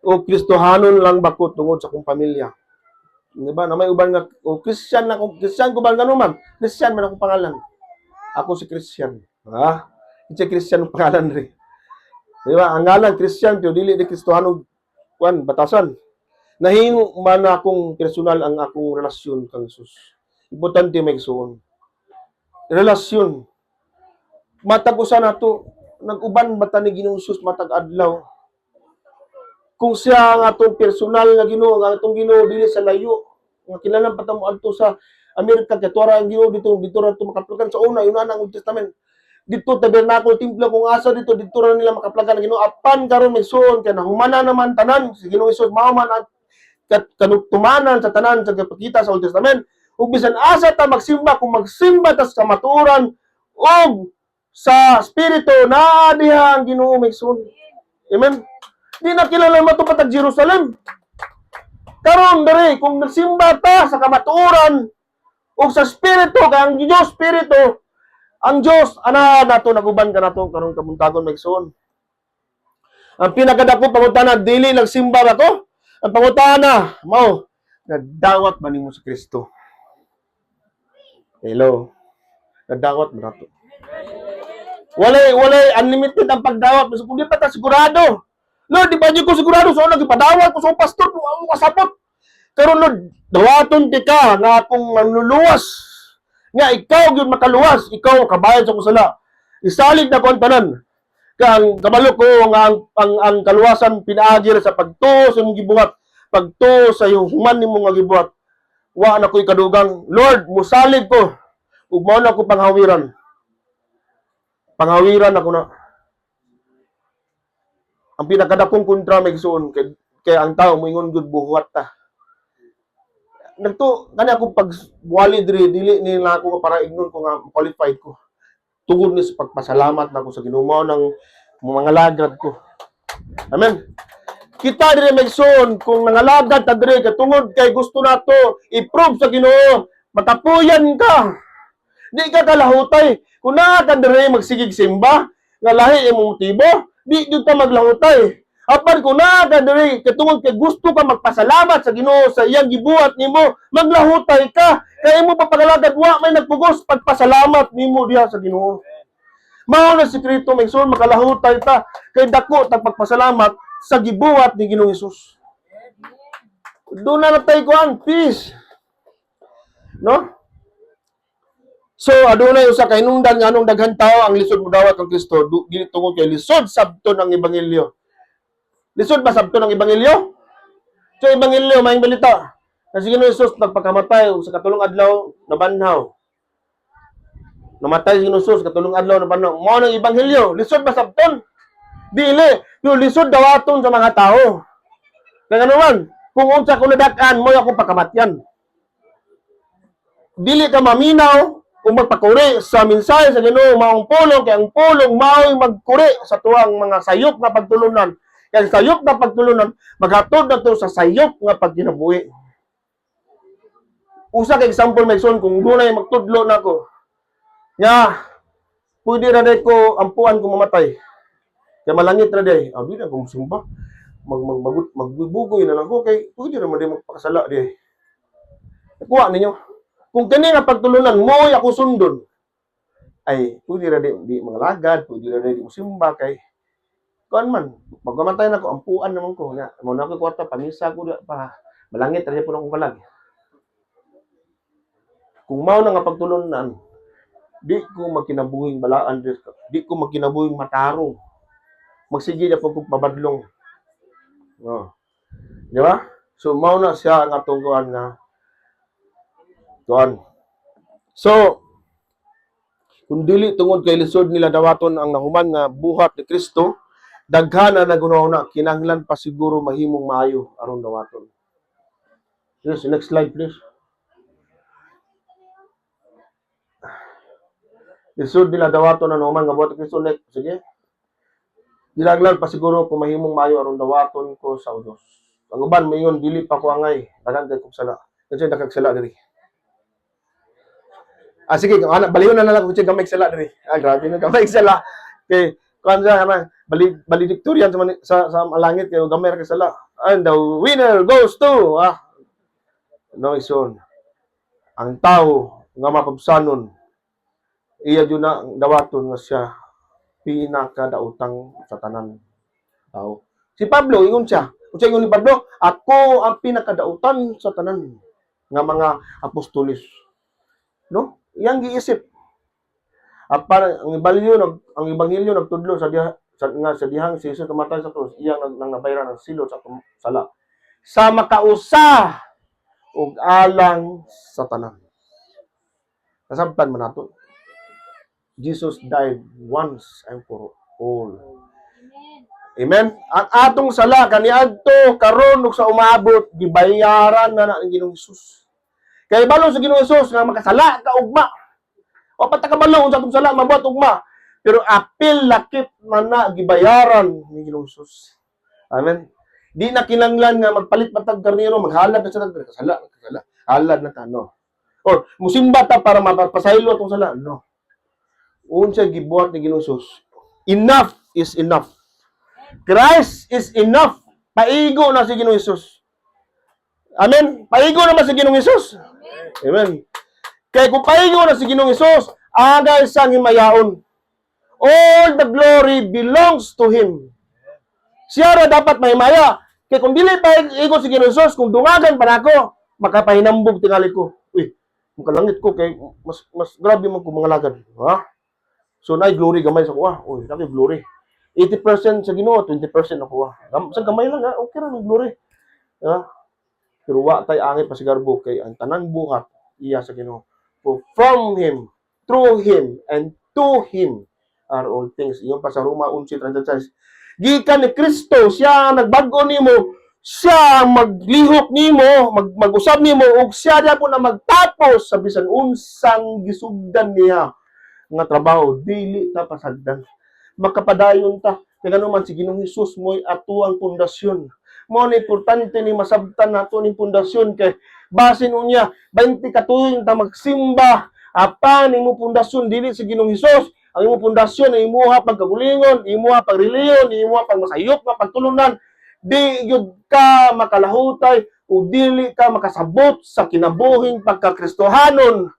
O Kristohanon lang bako tungod sa kong pamilya. Di ba? Na may uban nga, o Christian na kung Christian ko ba gano'n man? Christian man akong pangalan. Ako si Christian. Ha? Hindi Christian ang pangalan rin. Di ba? Ang ngalan, Christian, pero dili di Kristohanon, kuan, batasan. Nahimo man akong personal ang akong relasyon kang Jesus. Importante may igsuon. Relasyon. Matag-usa na to. Nag-uban bata ni Ginoong Hesus matag adlaw. Kung siya nga atong personal nga Ginoo, nga atong Ginoo dili sa layo, nga kinahanglan pa ta mo adto sa Amerika kay tuwa ang Ginoo dito ra to makaplagan sa una ang Old Testament. Dito tabernacle templo kung asa dito ra nila makaplagan ang Ginoo. Apan karon may suon kay nahumana naman tanan si Ginoong Hesus mao man at kanutumanan sa tanan sa pagkita sa Old Testament. Ug bisan asa ta magsimba kung magsimba ta sa matuoran og sa espiritu naa diha ang Ginoo may suon. Amen. Di na kilala matupad ang Jerusalem. Karon dere kung nagsimba ta sa kamatuoran o sa spirito kay ang Dios spirito, ang Dios ana nato naguban ka nato karon kabuntagon maigsoon. Ang pinakadako pangutana dili nagsimba ba ko? Ang pangutana mao nadawat ba nimo sa Kristo? Hello. Nadawat ba nato? Walay unlimited ang pagdawat so kung di pa ta sigurado. Lord, di ba di ko sigurado so nagpadawat ko sa pastor kung ako kasabot. Pero Lord, dawaton ti ka nga akong manluluwas. Nga ikaw gyud makaluwas, ikaw kabayan sa kusala. Isalig na ko ang tanan. Kang kabalo ko nga ang kaluwasan pinaagi sa pagtuo sa imong gibuhat, pagtuo sa iyong human nimo nga gibuhat. Wa na ko'y kadugang, Lord, musalig ko. Ug mao na ko panghawiran. Panghawiran ako na. Ang pinakadakong kontra may igsoon kay ang tao moingon gud buhat ta. Nagto kani ako pag wali dili nila ako para ignon ko nga qualified ko. Tungod ni sa pagpasalamat nako sa Ginoo ng mga lagad ko. Amen. Kita dire may igsoon kung nangalagad ta dire katungod kay gusto nato i-prove sa Ginoo matapuyan ka. Di ka kalahutay. Kung naa ka dire magsigig simba nga lahi imong motibo, di jud ta maglahutay. Apan kung naa ka diri katungod kay gusto ka magpasalamat sa Ginoo sa iyang gibuhat nimo, maglahutay ka. Kay imo papagalagad wa may nagpugos pagpasalamat nimo diha sa Ginoo. Mao na sekreto may igsoon makalahutay ta kay dako ta pagpasalamat sa gibuhat ni Ginoong Hesus. Doon na natay ko ang peace. No? So, adunay usa ka hinungdan nga anong daghan tao ang lisod mo dawat kang Kristo dili tungod kay lisod sabton ang ebanghelyo. Lisod ba sabton ang ebanghelyo? So, ebanghelyo maayong balita. Na si Ginoong Hesus nagpakamatay sa katulong adlaw nabanhaw. Namatay si Ginoong Hesus katulong adlaw nabanhaw. Mao nang ebanghelyo. Lisod ba sabton? Dili. Yung lisod dawaton sa mga tao. Kaya naman, kung unsa ko nadak-an mo akong pakamatyan. Dili ka maminaw kung magpakuri sa mensahe sa Ginoo maong pulong kay ang pulong mao'y magkuri sa tuwang mga sayop na pagtulunan. Kay sayop na pagtulunan maghatod na to sa sayop nga pagkinabuhi. Usa ka example Megson kung dunay magtudlo nako nga pwede ra day ko ampuan kung mamatay. Kay malangit ra day. Abi na kung sumba. Magbubugoy na lang ko kay pwede ra man day magpakasala day. Kuha ninyo. Kung kani nga pagtulunan mo ako sundon, ay pwede ra di mga lagad, pwede ra di mo simba kay kuan man, pagkamatay na ko ampuan naman ko nga mo na ko kwarta pamisa ko pa malangit ra po akong kalag. Kung mao na nga pagtulunan, di ko makinabuhing balaan di ko makinabuhing matarong. Magsige na pag pabadlong. Oh. Di ba? So mao na siya ang atong kuan nga kuan. So kung dili tungod kay lisod nila dawaton ang nahuman nga buhat ni Kristo, daghan na nagunahuna kinahanglan pa siguro mahimong maayo aron dawaton. Yes, next slide please. Lisod nila dawaton ang nahuman nga buhat ni Kristo. Next, sige. Kinahanglan pa siguro kung mahimong maayo aron dawaton ko sa Dios. Ang uban mayon dili pa ko angay, daghan kay kog sala. Kasi nakagsala diri. Sige, anak baliw na lang ko siya gamay sala diri. Grabe na gamay sala. Kay kuan sa valedictorian sa malangit kay gamay ra kay sala. And the winner goes to no ison. Ang tao nga mapabsanon iya jud na dawaton nga siya pinakadaotang sa tanan tao. Si Pablo ingon siya. Unsa ingon ni Pablo? Ako ang pinakadautan sa tanan nga mga apostoles. No? Iyang giisip. Para ang ebanghelyo nagtudlo sa dihang si Jesus namatay sa krus, iyang nang nabayran ang silot sa sala. Sa makausa ug alang sa tanan. Nasabtan man nato. Jesus died once and for all. Amen. Ang atong sala kaniadto karon ug sa umabot gibayaran na ang Ginoong Hesus. Kay balo sa Ginoong Hesus nga makasala ka ugma. O patakabalo unsa tong sala mabuhat ugma. Pero apil lakip man na gibayaran ni Ginoong Hesus. Amen. Di na kinahanglan nga magpalit patag karnero, maghalad na sa kasala. Halad na ta no. Or musimba ta para mapasaylo atong sala. No. Unsa gibuhat ni Ginoong Hesus? Enough is enough. Christ is enough. Paigo na si Ginoong Hesus. Amen. Paigo naman si Ginoong Hesus. Amen. Kaya kung paigo na si Ginoong Hesus, agay sang himayaon. All the glory belongs to Him. Siya ra dapat mahimaya. Kaya kung dili paigo si Ginoong Hesus, kung dungagan pa nako, makapahinambog tingali ko. Uy, mukalangit ko kay mas grabe man ko mga lagad. Ha? So nay glory gamay sa kuha. Uy, laki glory. 80% sa Ginoo, 20% ako. Sa gamay lang ha, okay ra ng glory. Ha? Pero wa tay angay pasigarbo kay ang tanan buhat iya sa Ginoo. For from Him, through Him, and to Him are all things. Iyon pa sa Roma 11:36. Gikan ni Kristo, siya nagbag-o nimo, siya maglihok nimo, mag-usab nimo, ug siya na po na magtapos sa bisan unsang gisugdan niya nga trabaho, dili ta pasagdan. Makapadayon ta. Kaya naman si Ginoong Hesus mo'y ato ang pundasyon. Mo na importante ni masabtan nato ni pundasyon kay basin unya 20 katuig ta magsimba apan imo pundasyon dili si Ginoong Hesus. Ang imo pundasyon ay imuha pagkagulingon, imuha pagreliyon, imuha pagmasayop nga pagtulunan. Di gyud ka makalahutay o dili ka makasabot sa kinabuhing pagkakristohanon.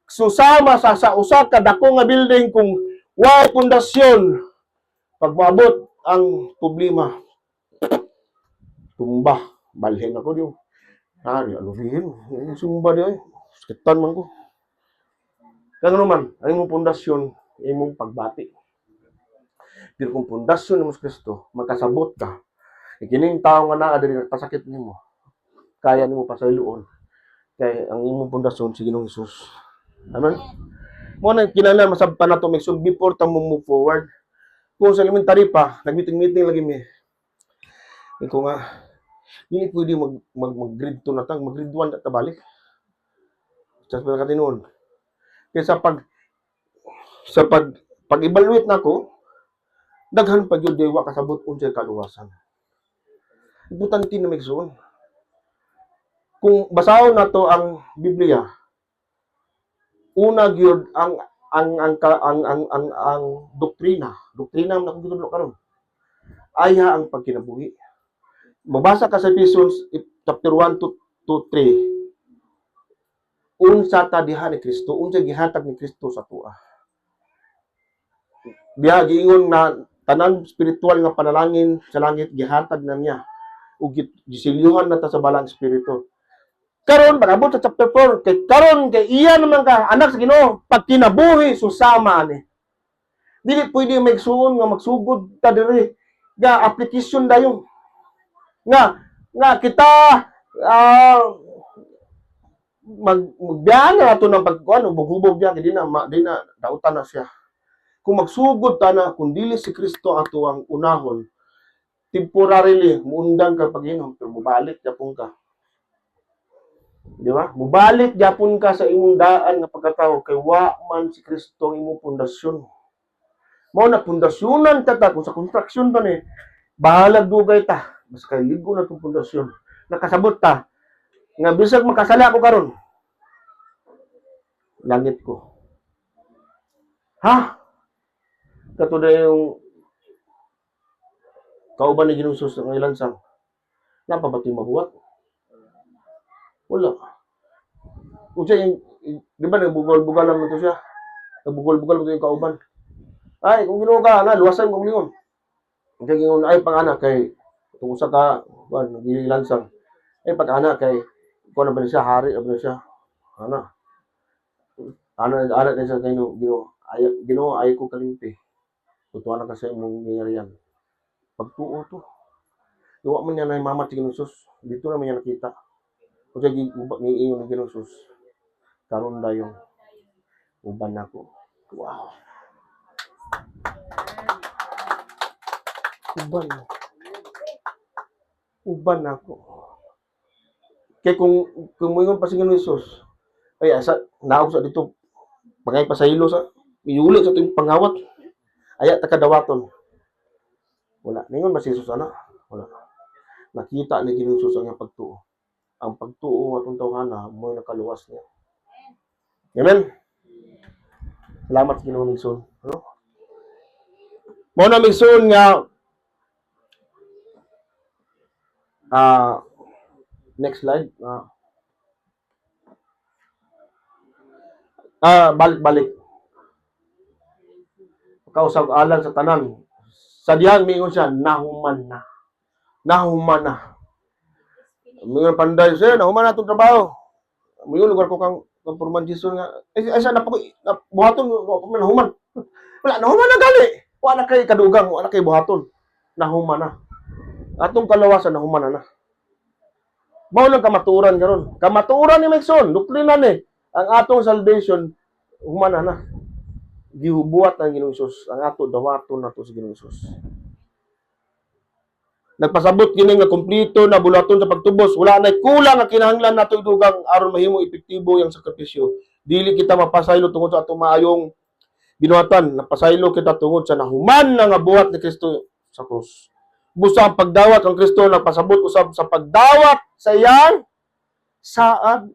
Susama sa usa ka dako nga building kung way pundasyon. Pag maabot ang problema, tumba, balhin ako diyo. Aluhin, sumba diyo. Sakitan man ko. Kaya naman, ang imong pundasyon, imong pagbati. Pero kung pundasyon ni Kristo, makasabot ka. Ikining tao nga naa diri pasakit nimo. Kaya nimo pasayloon. Kaya ang imong pundasyon si Ginoong Hesus. Amen. Mo na kinahanglan masabtan nato mission before ta move forward. Kung sa elementary pa, nag-meeting lagi mi. Iko nga, hindi pwede mag-grade 2 na tang, mag-grade 1 na tabalik. Just para katinuon. Kaya pag-evaluate nako, daghan pa gyud wa kasabot unsay kaluwasan. Importante na magsuon. Kung basahon nato ang Biblia, una gyud ang doktrina na kung gitulo karon. Aya ang pagkinabuhi. Mabasa ka sa Ephesians chapter 1 to 3. Unsa ta diha ni Kristo, unsa gihatag ni Kristo sa tuwa. Diha giingon na tanan spiritual nga panalangin sa langit gihatag na niya ug gisilyuhan na ta sa balang espiritu. Karon pag-abot sa chapter 4, kay iya naman ka anak sa Ginoo, pag kinabuhi susama ni. Dili pwede magsuon nga magsugod ta diri nga application dayon. Nga kita magbiyahe na ito ng pagkuhan, hubog-hubog yan, di na dautan na siya. Kung magsugod ta na, kung dili si Kristo ato ang unahon, temporarily, muundang ka pag-inom, pero mubalik yapon ka. Di ba? Mubalik yapon ka sa imong daan nga pagkatao, kay wa man si Kristo ang imong pundasyon. Mao na pundasyonan ta kung sa construction pa ni, bahalag dugay ta, mas kay ligo na itong pundasyon. Nakasabot ta, nga bisag makasala ko karon, langit ko. Ha? Katulad yung kauban ni Ginoong Hesus ng ilansang, napabati mabuhat? Wala. Kung siya yung, di ba nagbugal-bugal naman ito siya? Nagbugal-bugal ito yung kauban. Ay, kung Ginoo ka, luwasan kong lingon. Kung siya gingon, ay pang-anak kay, kung usa ka, nagilansang, ay pag-anak kay, kung ano ba niya, hari, ano siya, ana na siya kay Ginoo, ay ko kalimpi. Tutuwa na kasi mong nangyarihan. Pagtuo to. Tuwa man niya na yung mama si Ginoong Hesus. Dito naman niya nakita. Kung siya niingon ng Ginoong Hesus, karon na yung uban ako. Wow. Uban ako. Kaya kung moingon pa si Ginoong Hesus, ay asa naog sa dito pagay pa sa ilo sa miuli sa tuwing pangawat. Aya ta kadawaton. Wala. Ningon ba si Jesus ana? Wala. Nakita ni Ginoong Hesus ang pagtuo. Ang pagtuo atong tawhana mo nakaluwas niya. Amen. Salamat sa Ginoong Hesus. Ano? Mo na migsoon nga next slide. Balik-balik. Kausap alang sa tanan. Sa diyan mingon siya, nahuman na. Mingon panday siya, nahuman na itong trabaho. Mingon lugar ko kang purman Jesus nga. Ay siya, buhaton, nahuman. Wala, nahuman na gali. Wala kay kadugang, wala kay buhaton. Nahuman na. Atong kalawasan, nahuman na. Mao lang kamaturan karon. Kamaturan ni Mekson, doktrina ni. Ang atong salvation, humana na. Gihubuhat ng Ginoong Hesus, ang ato dawaton nato sa Ginoong Hesus. Nagpasabot kini nga kumpleto na bulaton sa pagtubos, wala na kulang nga kinahanglan nato idugang aron mahimo epektibo yang sakripisyo. Dili kita mapasaylo tungod sa atong maayong binuhatan, napasaylo kita tungod sa nahuman na nga buhat ni Kristo sa krus. Busa ang pagdawat ng Kristo nagpasabot usab sa pagdawat sa iyang saad.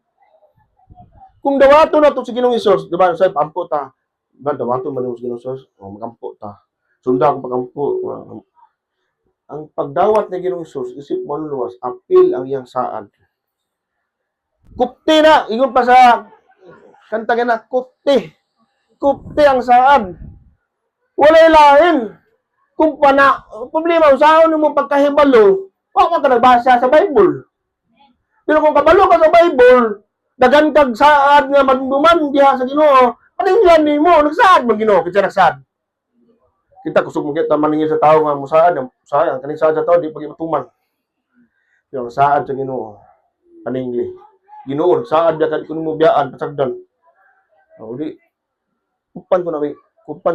Kung dawaton nato si Ginoong Hesus, di ba, sa pampo ta, dawaton man si Ginoong Hesus, magampo ta. Sunda akong pagampo. Ang pagdawat ni Ginoong Hesus, isip mo luwas, apil ang iyang saad. Kupti na, ingon pa sa kanta na, kupti ang saad. Walay lain. Kung problema, usahaw mo pagkahibalo, wala ka nagbasa sa Bible. Pero kung kabalo ka sa Bible, dagan kag saad nga magduman diha sa Ginoo, paninglan nimo nagsaad man Ginoo, kitsa nagsaad. Kita kusog mo kita maningil sa tao nga musaad, sayang kaning saad sa tao di pagimatuman. Pero saad sa Ginoo, paningli. Ginoo, saad da kad kuno mo biyaan pasagdan. Uli. Kupan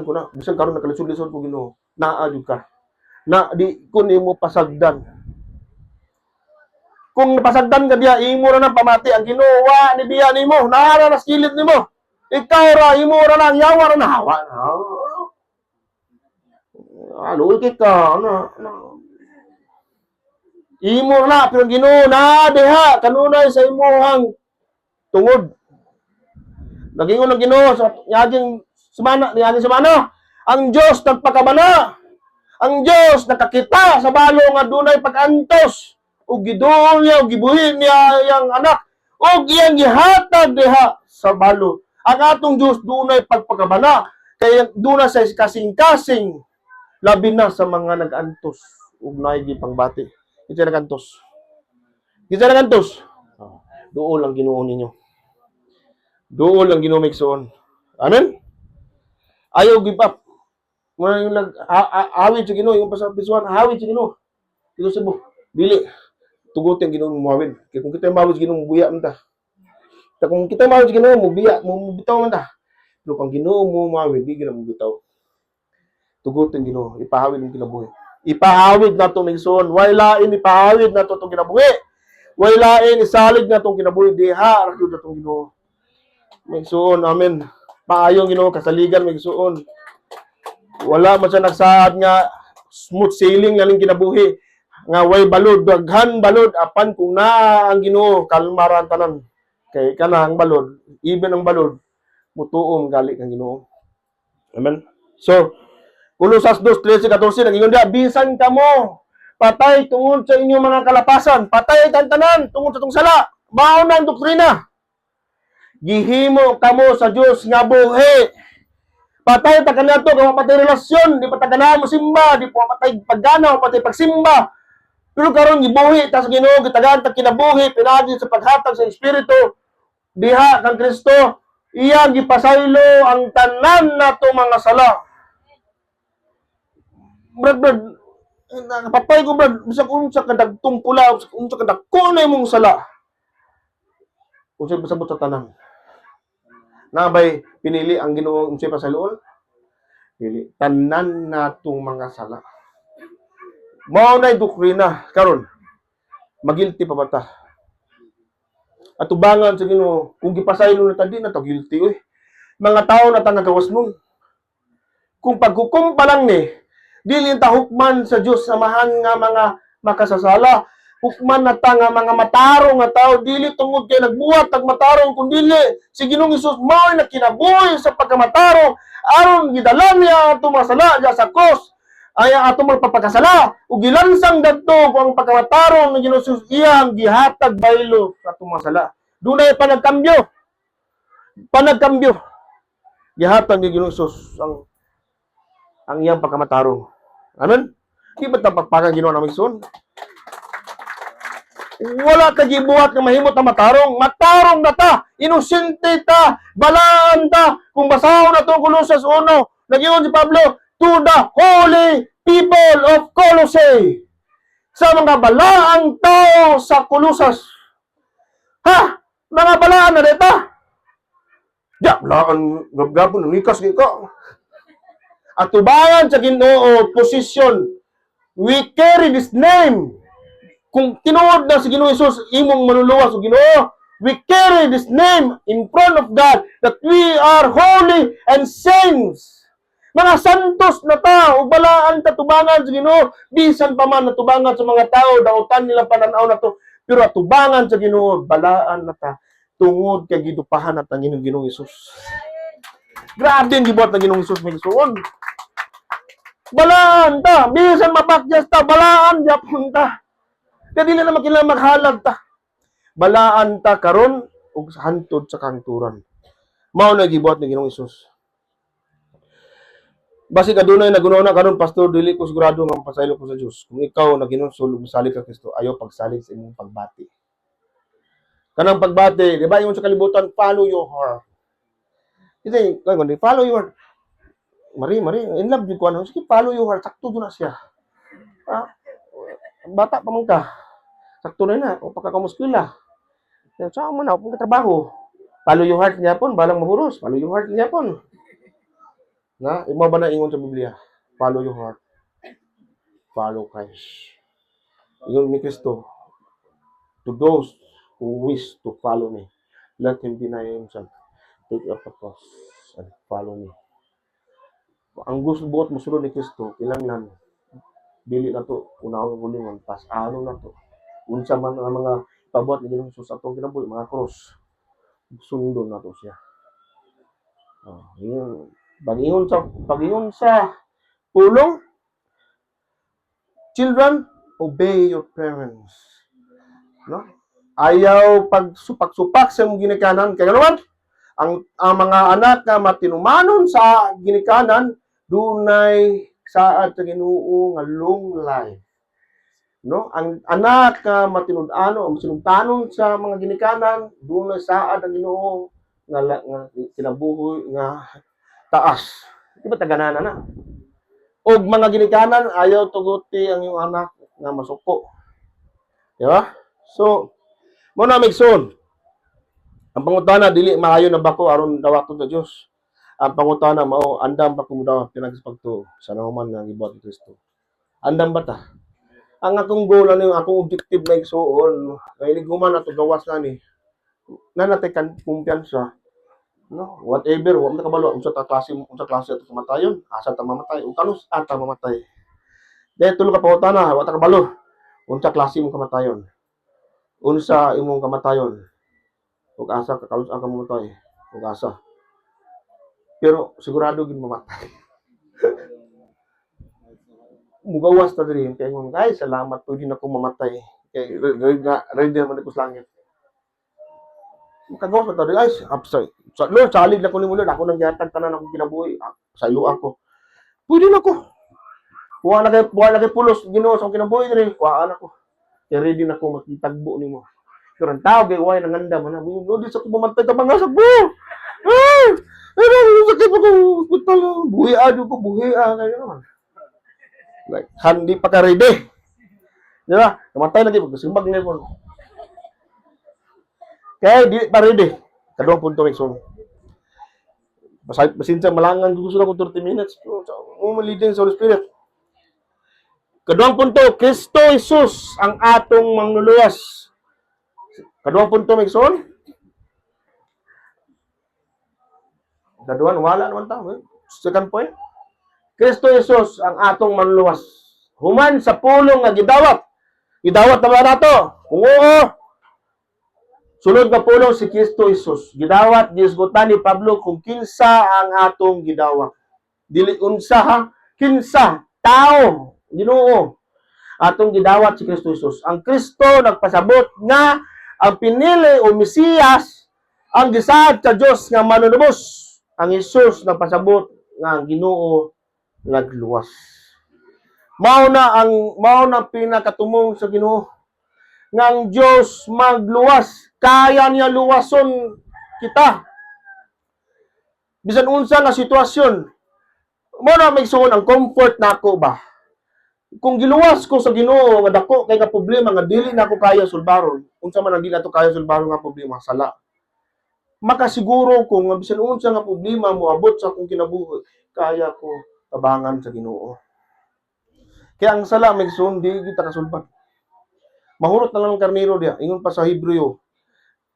ko na. Bisan karon nakalisod-lisod ko Ginoo. Naa jud ka. Na di kun imo pasagdan. Kung napasagdan ka diya, imo ra nang pamati ang Ginoo, wa ni biya nimo, naara na skillet nimo. Ikaw ra, imo ra lang, yawa ra na hawa na. Ano, ka, imo na, pero Ginoo na deha, kanunay sa imuhang tungod. Nagingon ng Ginoo sa yaging semana, ang Dios nagpakabana. Ang Dios nakakita sa balo nga dunay pag-antos ug giduol niya ug gibuhi niya yang anak ug iyang gihatag diha sa balo. Ang atong Dios dunay pagpakabana kay dunay sa kasing-kasing labi na sa mga nag-antos ug naay gipangbati. Kita nag-antos. Kita nag-antos. Duol ang Ginoo ninyo. Duol ang Ginoo migsoon. Amen. Ayaw give up. Muna yung hawid sa Ginoo, yung pasapisuan, hawid sa Ginoo. Ito sa mo. Dili. Tugutin Ginoo mo hawid. Kaya kung kita mawid sa Ginoo, buya man ta. Kung kita mawid sa Ginoo, mo biya, mo bitaw man ta. Pero kung Ginoo mo mawid, di gina mo bitaw. Tugutin Ginoo, ipahawid mo kinabuhi. Ipahawid na to migsoon. Way lain ipahawid na to tong kinabuhi. Way lain isalig na tong kinabuhi. Diha ra gyud tong Ginoo. Migsoon, amen. Maayong Ginoo kasaligan migsoon. Wala man siya nagsaad nga smooth sailing na ning kinabuhi nga way balod daghan balod apan kung naa ang Ginoo kalmaran tanan kay kanang balod even ang balod mutuom gali kang Ginoo. Amen. So Kolosas 2:13-14 nagingon dia bisan kamo patay tungod sa inyong mga kalapasan, patay tanan tungod sa tong sala, mao na ang doktrina. Gihimo kamo sa Dios nga buhi. Patay ta kanato kung patay relasyon, di pa ta ganahan mo simba, di pa patay paggana, patay pagsimba. Pero karon gibuhi ta sa Ginoo, gitagaan ta kinabuhi pinagi sa paghatag sa Espiritu diha kang Kristo. Iya gipasaylo ang tanan nato mga sala. Brad, nakapatay ko brad, bisag unsa ka dagtong pula, unsa ka dagko na imong sala. Unsay pasabot sa tanan. Nabay pinili ang Ginoo unsay pasayloon? Pili tanan natong mga sala. Mao na doktrina karon. Magilty pa ba ta? Atubangan sa Ginoo, kung gipasaylo na ta di na ta guilty oy. Mga tao na ta nagawas nun. Kung paghukom pa lang ni, dili ta hukman sa Dios samahan nga mga makasasala. Hukman na ta nga mga matarong nga tao dili tungod kay nagbuhat tag matarong kun dili si Ginoong Hesus mao na kinabuhi sa pagkamatarong aron gidala niya atong masala sa cross ay atong magpapakasala ug gilansang dadto ang pagkamatarong ni Ginoong Hesus iyang gihatag baylo sa atong masala. Dunay panagkambyo. Gihatag ni Ginoong Hesus ang iyang pagkamatarong. Amen. Di ba tapagpakan Ginoo naming son? Wala ka gibuhat nga mahimot na matarong. Matarong na ta. Inosente ta. Balaan ta. Kung basahon na itong Kolosas 1, nag-iwan si Pablo, to the holy people of Colossae. Sa mga balaang tao sa Kolosas. Ha? Mga balaan na dito? Ya, balaan. Gabgabon, nikas ka. At tubayan sa Ginoo, position. We carry this name. Kung tinuod na si Ginoong Hesus imong manuluwas o Ginoo, we carry this name in front of God that we are holy and saints. Mga santos na ta, ug balaan ta tubangan sa Ginoo, bisan pa man natubangan sa mga tao, dautan nila pananaw na to, pero tubangan sa Ginoo, balaan na ta tungod kay gidupahan at ang Ginoong Hesus. Grabe ang gibuhat ng Ginoong Hesus may Ginoon. Balaan ta, bisan mapakyas ta, balaan yapon ta. Kaya dili na makilang maghalag ta. Balaan ta karon ug hantod sa kanturan. Mao na gibuhat ni Ginoong Hesus. Basi kadunay nagunona karon pastor dili ko sigurado nga pasaylo ko sa Dios. Kung ikaw naginunsul ug salig ka Kristo, ayaw pagsalig sa imong pagbati. Kanang pagbati, di ba yung sa kalibutan, follow your heart. Kasi, follow your heart. Mari, in love di ko ano, sige, follow your heart, sakto doon na siya. Bata pa man ka. Sakto na o pagkakamuskwila. Saan mo na, kung katrabaho. Follow your heart niya pon, balang mahuros. Follow your heart niya pon. Na, ima ba na ingon sa Biblia? Follow your heart. Follow Christ. Ingon ni Kristo, to those who wish to follow me, let him deny himself. Take up a cross and follow me. Ang gusto buot mosulod ni Kristo, kinahanglan dili na to unahon gulingon pas ano na to. Unsa man ang mga pabuhat ni Ginoong Hesus atong kinabuhi, mga cross. Sundon na to siya. Yun. Pag-ingon sa pulong, children, obey your parents. No? Ayaw pagsupak-supak sa mong ginikanan. Kaya naman, ang mga anak na matinumanon sa ginikanan, dunay saad sa Ginoo nga long life. No? Ang anak na matinud-ano, masinugtanon sa mga ginikanan, dunay saad ang Ginoo nga kinabuhi nga taas. Di ba taganana na? Og mga ginikanan, ayaw tuguti ang iyong anak nga masuko. Di ba? So, muna Migson, ang pangutana, dili maayo na bako aron dawaton sa Dios. Ang pangutana, mao andam pa kung daw pinagsapagto sa nahuman nga gibuhat ni Kristo. Andam ba ta? Ang akong goal, yung akong objective na igsuon, kaya guman na to gawas na ni, na natay kumpiyansa, no? Whatever, wa man kabalo unsa klase ato kamatayon, asa ta mamatay, ug kanus ata mamatay. Dahil tulo ka pangutana, wa ta kabalo unsa klase mong kamatayon. Unsa imong kamatayon? Ug asa ka kanus ka mamatay, ug asa. Pero sigurado gid mamatay. Mugawas ta diri kay ngon ay salamat pwede na ko mamatay. Kay ready naman ko sa langit. Kagawas ta diri ay upside. Sa Lord, salig na ko ni Lord, ako nang gihatag tanan akong kinabuhi. Sa iyo ako. Pwede na ko. Kuha na kay pulos Ginoo sa kinabuhi diri. Kuhaan ako. Kay ready na ko makitagbo nimo. Pero ang tao kay way nanganda man. Lord, sa ko mamatay ta mga sagbo. Ah! Ano sakit ko hospital. Buhi ado ko buhi kaya naman. Like, hindi pa ka ready. Di ba? Namatay lagi, magsimbag na po. Kaya, di pa ready. Kaduang punto, Mixon. Basinsa, malangan, gusto na ko 30 minutes. Leading sa Holy Spirit. Kaduang punto, Kristo Jesus ang atong mangluluwas. Kaduang punto, Mixon. Kaduan, wala naman tao. Second point. Kristo Jesus ang atong manluluwas. Human sa pulong nga gidawat. Gidawat na ba nato? Kung oo, sulod nga pulong si Kristo Jesus. Gidawat, gisgutan ni Pablo kung kinsa ang atong gidawat. Dili unsa ha? Kinsa? Tao. Ginoo. Atong gidawat si Kristo Jesus. Ang Kristo nagpasabot nga ang pinili o Mesiyas ang gisaad sa Dios nga manunubos. Ang Jesus nagpasabot nga ang Ginoo nagluwas. Mao na pinakatumong sa Ginoo nga ang Dios magluwas, kaya niya luwason kita. Bisan unsa nga sitwasyon, mo na maigsuon ang comfort nako ba. Kung giluwas ko sa Ginoo nga dako kay ka problema nga dili nako kaya sulbaron, unsa man ang dili nato kaya sulbaron nga problema, sala. Makasiguro ko nga bisan unsa nga problema moabot sa akong kinabuhi, kaya ko tabangan sa Ginoo. Kaya ang sala may di kita kasulban. Mahurot na lang ang karnero diya. Ingon pa sa Hebreo.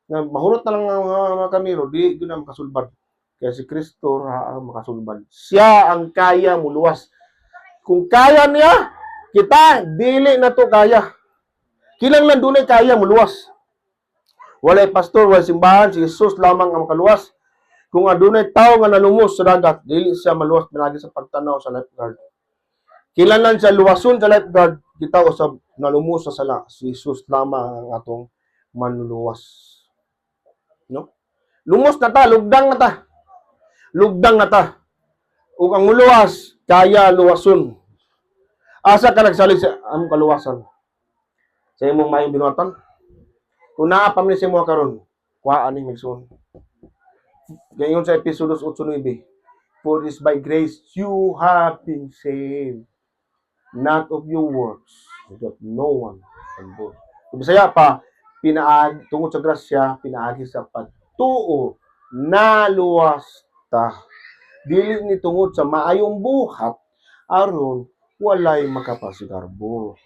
Nga mahurot na lang ang mga karnero, di ko na makasulban. Kaya si Kristo ang makasulban. Siya ang kaya muluwas. Kung kaya niya, kita, dili na to kaya. Kilang lang dunay kaya muluwas. Walay pastor, walay simbahan, si Jesus lamang ang makaluwas. Kung adunay tao nga nalumos sa dagat, dili siya maluwas pinagi sa pagtanaw sa lifeguard. Kilanlan sa luwason sa lifeguard, kita usab nalumos sa sala. Si Jesus lamang ang atong manluluwas. No? Lumos na ta, lugdang na ta. Lugdang na ta. Ug ang muluwas, kaya luwason. Asa ka nagsalig sa among kaluwasan? Sa imong mayong binuhatan? Kung naa pa man sa imong karon, kuhaan ni Migson. Gayon sa episode 8:9. For it is by grace you have been saved, not of your works, that no one can boast. Bisaya pa, tungod sa grasya, pinaagi sa pagtuo, naluwas ta. Dili ni tungod sa maayong buhat, aron walay makapasigarbo.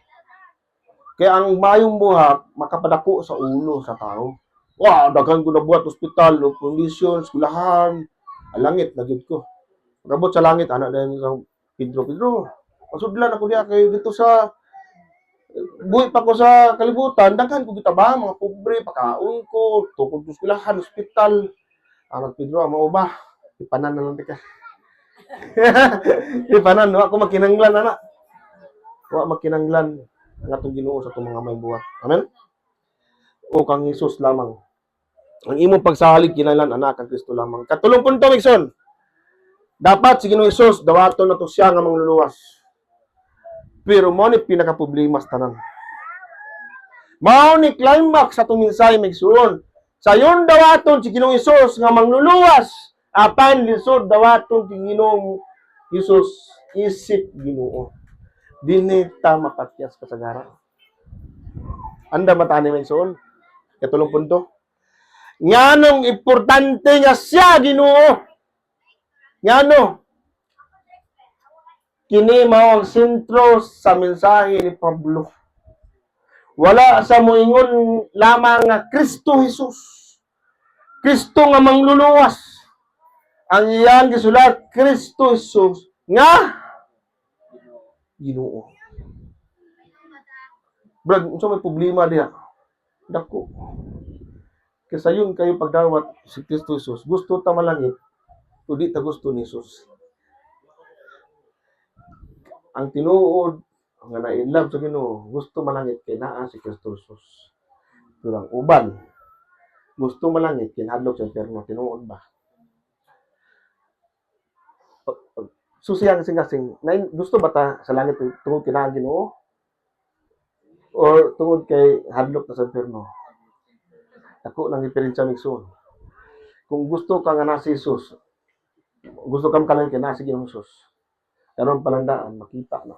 Kaya ang maayong buhat, makapadako sa ulo sa tao. Wow, daghan ko na buhat ospital, o conditions, skulahan, langit na gid ko. Pagabot sa langit, anak na sa Pedro, masudlan ako diya kay dito sa buhi pa ko sa kalibutan, daghan ko gitabang, mga pobre, pakaon ko, tukod ko skulahan, ospital. Anak Pedro, mao ba? Ipanan na lang ka. Ipanan, wa ko makinanglan, anak. Wa makinanglan ang atong Ginoo sa itong mga may buhat. Amen? O kang Hesus lamang. Ang imong pagsalig kinahanglan anak kang Kristo lamang. Katulong punto, Migson. Dapat si Ginoong Hesus dawaton na to siya nga mangluluwas. Pero mo ni pinaka-problema sa tanan. Mao ni climax sa itong mensahe, Migson. Sayon dawaton si Ginoong Hesus nga mangluluwas. Apan lisod dawaton si Ginoong Hesus isip Ginoo. Dili ta mapatyas kasagaran. Anda matani, Migson. Katulong punto. Nganong importante nga siya Ginoo. Ngano? Kini mao ang sentro sa mensahe ni Pablo. Wala sa moingon lamang nga Kristo Jesus. Kristo nga mangluluwas. Ang iyang gisulat Kristo Jesus nga Ginoo. Brad, unsa may problema diha? Dako. Kaysa yun kayo pagdawat si Kristo Jesus, gusto ta malangit, o di ta gusto ni Jesus. Ang tinuod, nga na-inlove sa Ginoo, gusto malangit kay naa si Kristo Jesus. Pero ang uban, gusto malangit kay hadlok sa impierno, tinuod ba? Susiyang kasing-kasing, gusto ba ta sa langit tungod kay naa Ginoo? Or tungod kay hadlok na sa impierno? Ako nang diferensya Migson. Kung gusto ka nga na si Jesus, gusto ka makalang kay na si Ginoong Jesus. Karon palandaan, makita na.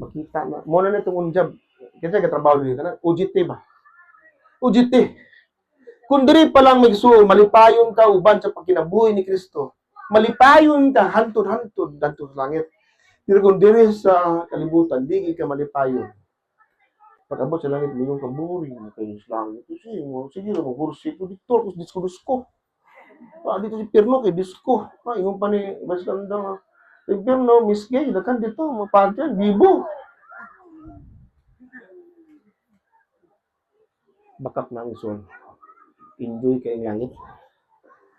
Makita na. Mo na itong unjab. Kasi katrabaho din ka na. UGT ba? UGT. Kung diri pa lang Migson, malipayon ka uban sa pagkinabuhi ni Kristo. Malipayon ka, hantod-hantod, danto sa langit. Pero kung diri sa kalibutan, di ka malipayon. Pag-abot sa langit, mayroon kang boring na kayo sa langit. Sige mo, bursi ko dito, tapos disko-disko. Dito si Pirno kay disko. Ingon pa ni Basanda, Pirno, Miss Gay, lakan dito, mapadyan, bibo. Bakak na ang ison. Enjoy kay langit.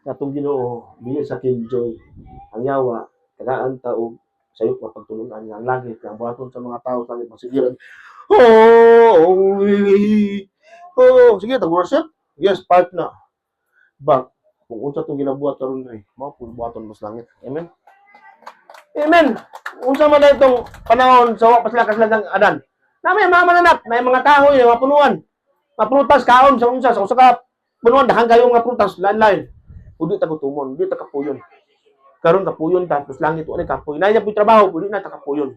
Katong Ginoo, bili sa enjoy. Ang yawa, tagaan tao, sayop mapagtulunan nga ang langit, ang buhaton sa mga tao sa langit, masigiran. Sige, tag-worship? Yes, part na. But, kung unsa itong ginabuhat karon ay, mao pud buhaton mo sa langit. Amen? Amen! Unsa man na itong panahon sa wa pa sila kasalagang adan. Na may mga mananap, may mga kahoy, mga punuan. Mga prutas, kaon, sa unsa, sa usa ka punuan, dahang kayo mga prutas, lain-lain. Pwede ta gutumon, pwede ta kapuyon. Karon kapuyon ta, tapos langit, wala kapuyon. Naya po trabaho, pwede na ta kapuyon.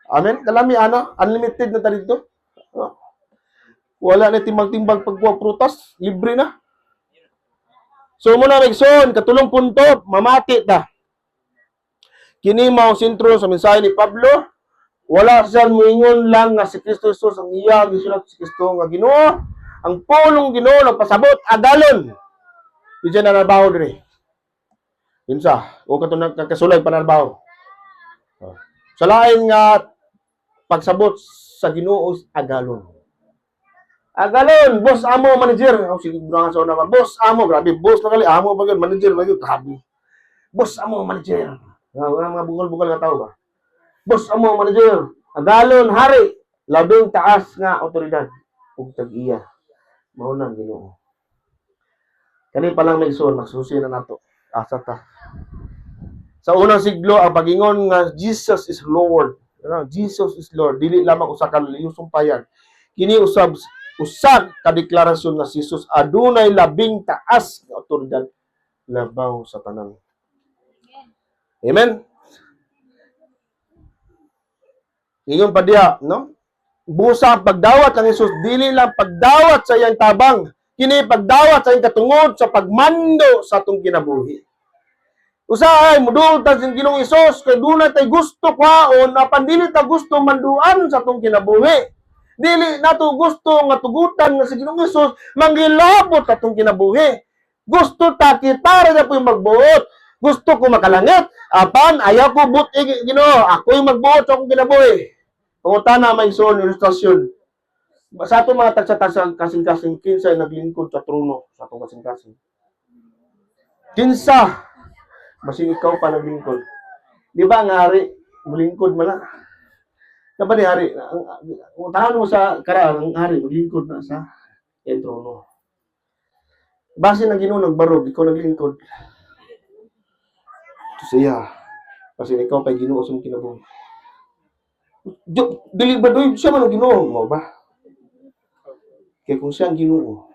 Amen? Kalami, ana, unlimited na ta dito. Wala na timbang-timbang pagkuha prutas, libre na. So muna Migson, katulong punto, mamati ta. Kini mao sentro sa mensahe ni Pablo. Wala siya moingon lang nga si Kristo Jesus ang iya gisulat si Kristo nga Ginoo. Ang pulong Ginoo nagpasabot agalon. Di siya nanabaho diri. Insa, o katong nagkasulay pananabaho. Sa lain nga pagsabot sa Ginoo agalon. Agalon, boss amo manager. Sige nga sa una, boss amo, grabe, boss na kali, amo ba manager ba grabe. Boss amo manager. Mga bungol-bungol nga tao ba? Boss amo manager. Agalon hari, labing taas nga otoridad ug tag-iya. Mao nang Ginoo. Kani pa lang Migson, magsusi na nato. Asa ta. Sa unang siglo ang pagingon nga Jesus is Lord. Jesus is Lord, dili lamang usa ka liyusong payag. Kini usab ka deklarasyon nga si Jesus adunay labing taas nga otoridad labaw sa tanan. Amen. Ingon pa diha, no? Busa ang pagdawat ng Jesus, dili lang pagdawat sa iyang tabang, kini pagdawat sa iyang katungod sa pagmando sa atong kinabuhi. Usahay mudul ta sa Ginoong Hesus kay dunay tay gusto kwaon apan dili ta gusto manduan sa atong kinabuhi. Dili nato gusto nga tugutan nga si Ginoong Hesus manggilabot atong kinabuhi. Gusto ta kita ra po yung magbuot. Gusto ko makalangit. Apan ayaw ko buot Ginoo. Ako yung magbuot sa akong kinabuhi. Pangutana may igsoon ilustrasyon. Sa ato mga tagsa-tagsa kasing-kasing kinsa naglingkod sa trono sa atong kasing-kasing. Kinsa basin ikaw pa naglingkod. Di ba nga hari mulingkod man na. Kapag ni hari, tahan mo sa karaan, ang hari maglingkod na sa trono. Base ng Ginoo nagbarog, ikaw naglingkod. Ito siya. Kasi ikaw pa'y Ginoo sa kinabuhi. Dili ba doy siya man ang Ginoo mo ba? Kaya kung siya ang Ginoo,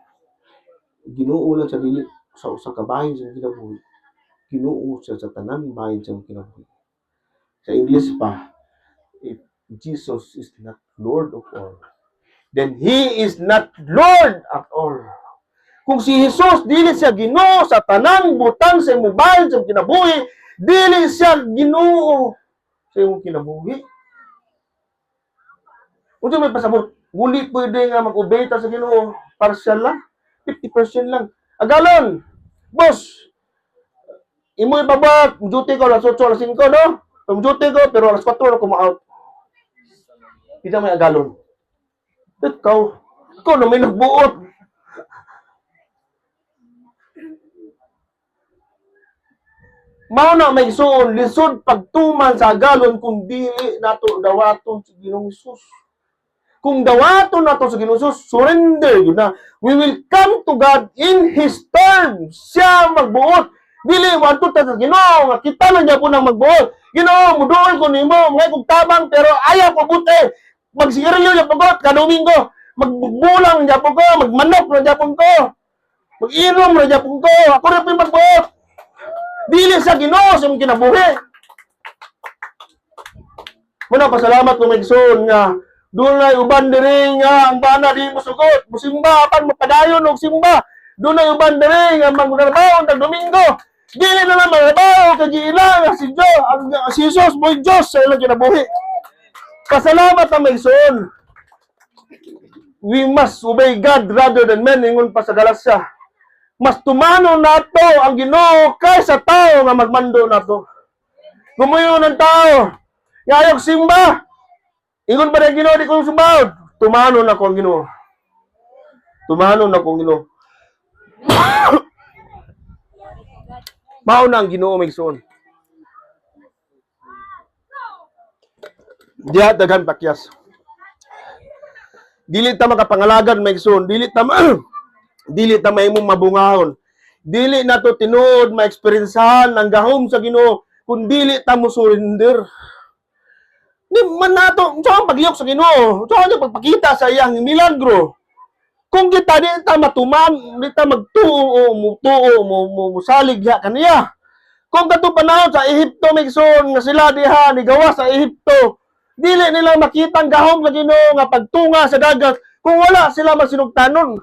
Ginoo lang sa dili sa usa ka bahin sa kinabuhi. Ginoo siya sa tanan bahin sa kinabuhi. Sa English pa, if Jesus is not Lord of all, then He is not Lord at all. Kung si Jesus dili siya Ginoo sa tanang butang sa imong bahin sa kinabuhi, dili siya Ginoo sa imong kinabuhi. Unsa may pasabot? Guli pwede nga mag-obey ta sa Ginoo, partial lang, 50% lang. Agalon, boss, imo ibabak, duty ko alas 8, alas 5, no? Duty ko, pero alas 4 na ko ma-out. Kita may agalon. Ikaw na may nagbuot. Mao na may igsoon, lisod pagtuman sa agalon kung dili nato dawaton sa Ginoong Hesus. Kung dawaton nato sa Ginoong Hesus, surrender yun na. We will come to God in His terms. Siya magbuot. Dili wanto ta sa Ginoo nga kita lang gyapon ang magbuot. Ginoo, muduol ko nimo, mga kog tabang pero ayaw ko buti. Magsigarilyo gyapon ko kada Domingo. Magbulang gyapon ko, magmanok na gyapon ko. Mag-inom na gyapon ko. Ako ra pa magbuot. Dili sa Ginoo sa imong kinabuhi. Muna pasalamat ko magsoon nga dunay uban diri nga ang bana di mo sugot, musimba apan mapadayon og simba. Dunay uban diri nga magtrabaho tag Domingo. Dili na lang magtrabaho kay giila nga si Dios, ang si Jesus boy Dios sa ilang kinabuhi. Pasalamat ang magsoon. We must obey God rather than men ingon pa sa Galatia. Mas tumano nato ang Ginoo kaysa tao nga magmando nato. Gumuyo ng tao. Ngayog simba. Ingon ba na Ginoo di ko sumbawd? Tumano na ko ang Ginoo. Tumano na ko ang Ginoo. Mao na ang Ginoo magsuon. Diya daghan pakyas. Dili ta makapangalagan magsuon. Dili ta may mong mabungahon. Dili na to tinuod ma-experiencehan ang gahom sa Ginoo kung dili ta mo surrender. Di man nato, so ang pagliyok sa Ginoo, so ang pagpakita sa iyang milagro. Kung kita di ta matuman, di ta magtuo mo salig ya kaniya. Kung kato panahon sa Ehipto migson nga sila diha ni gawa sa Ehipto, dili nila makita ang gahom sa Ginoo nga pagtunga sa dagat kung wala sila masinugtanon.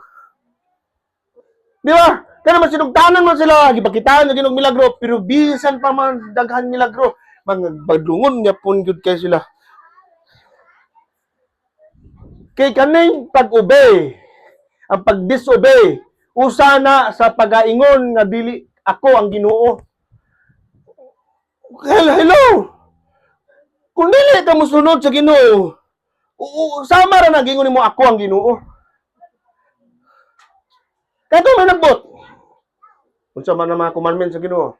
Di ba? Kaya masinugtanon man sila, gipakitaan na Ginoong milagro, pero bisan pa man daghan milagro, mga badlungon niya pun gyud kay sila. Kay kaning pag-obey, ang pag-disobey, usa na sa pag-aingon nga dili ako ang Ginoo. Hello. Kung dili ka mosunod sa Ginoo, sama ra na gingon nimo ako ang Ginoo. Kato may nagbot. Unsa man ang mga commandments sa Ginoo?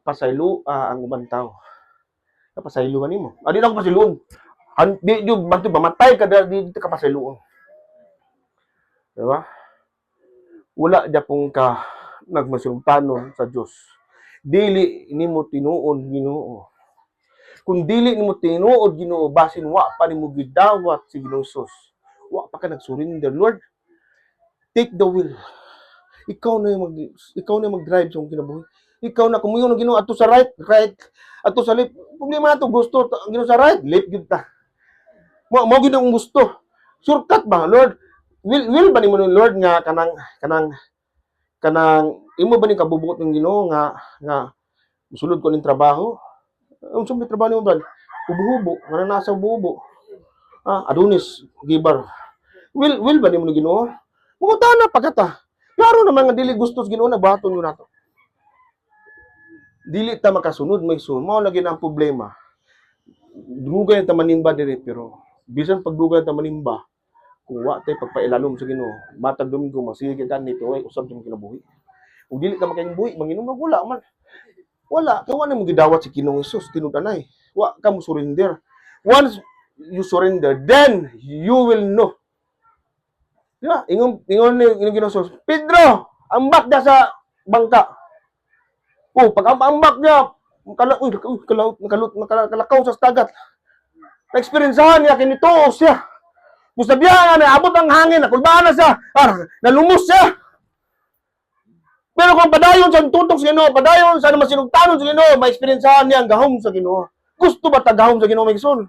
Pasaylo ang ubang tao. Pasaylo nimo. Adi na ko pasayloon. Di jud bantu mamatay ka di ka pasayloon. Diba? Wala japong ka nagmasultanon sa Dios. Dili nimo tinuod Ginoo. Kung dili nimo tinuod Ginoo, basin wa pa nimo gidawat si Ginoong Hesus. Wa pa ka nagsurrender, Lord. Take the wheel. Ikaw na mag-drive sa kinabuhi. Ikaw na kumuyo ng Ginoo ato sa right, ato sa left. Problema nato gusto Ginoo sa right, left gyud ta. Mo gyud ang gusto. Shortcut ba, Lord? Will ba nimo Lord nga kanang imo ba ni kabubuot ng Ginoo nga musulod ko ning trabaho? Unsa may trabaho nimo ba? Hubo-hubo, nga nasa hubo. Adonis, gibar. Will ba nimo ni Ginoo? Munguta na pagkata. Klaro naman nga dili gusto sa Ginoo na baton yun nato. Dili ta makasunod may sun. Mao lagi na ang problema. Dugay ta manimba diri pero bisan pagdugay ta manimba, kung wa tay pagpailalom sa Ginoo, matag Domingo masige ka nito ay usab sa kinabuhi. Kung dili ka makaing buhi, manginom ng wala man. Wala, kaya wala mo gidawat si Ginoong Hesus, tinudanay. Wa ka mo surrender. Once you surrender, then you will know. Diba? Ingon ni Ginoong Hesus, Pedro, ambak na sa bangka. Pag ambak niya, kalakaw sa dagat. Na-experiencehan niya, kinituos siya. Kung sabihan na, abot ang hangin, nakulbaan na siya, nalumos siya. Pero kung padayon sa tutok sa Ginoo, padayon sa naman sinugtanon sa Ginoo, ma-experiencehan niya ang gahom sa Ginoo. Gusto ba tagahom sa Ginoo, Migson?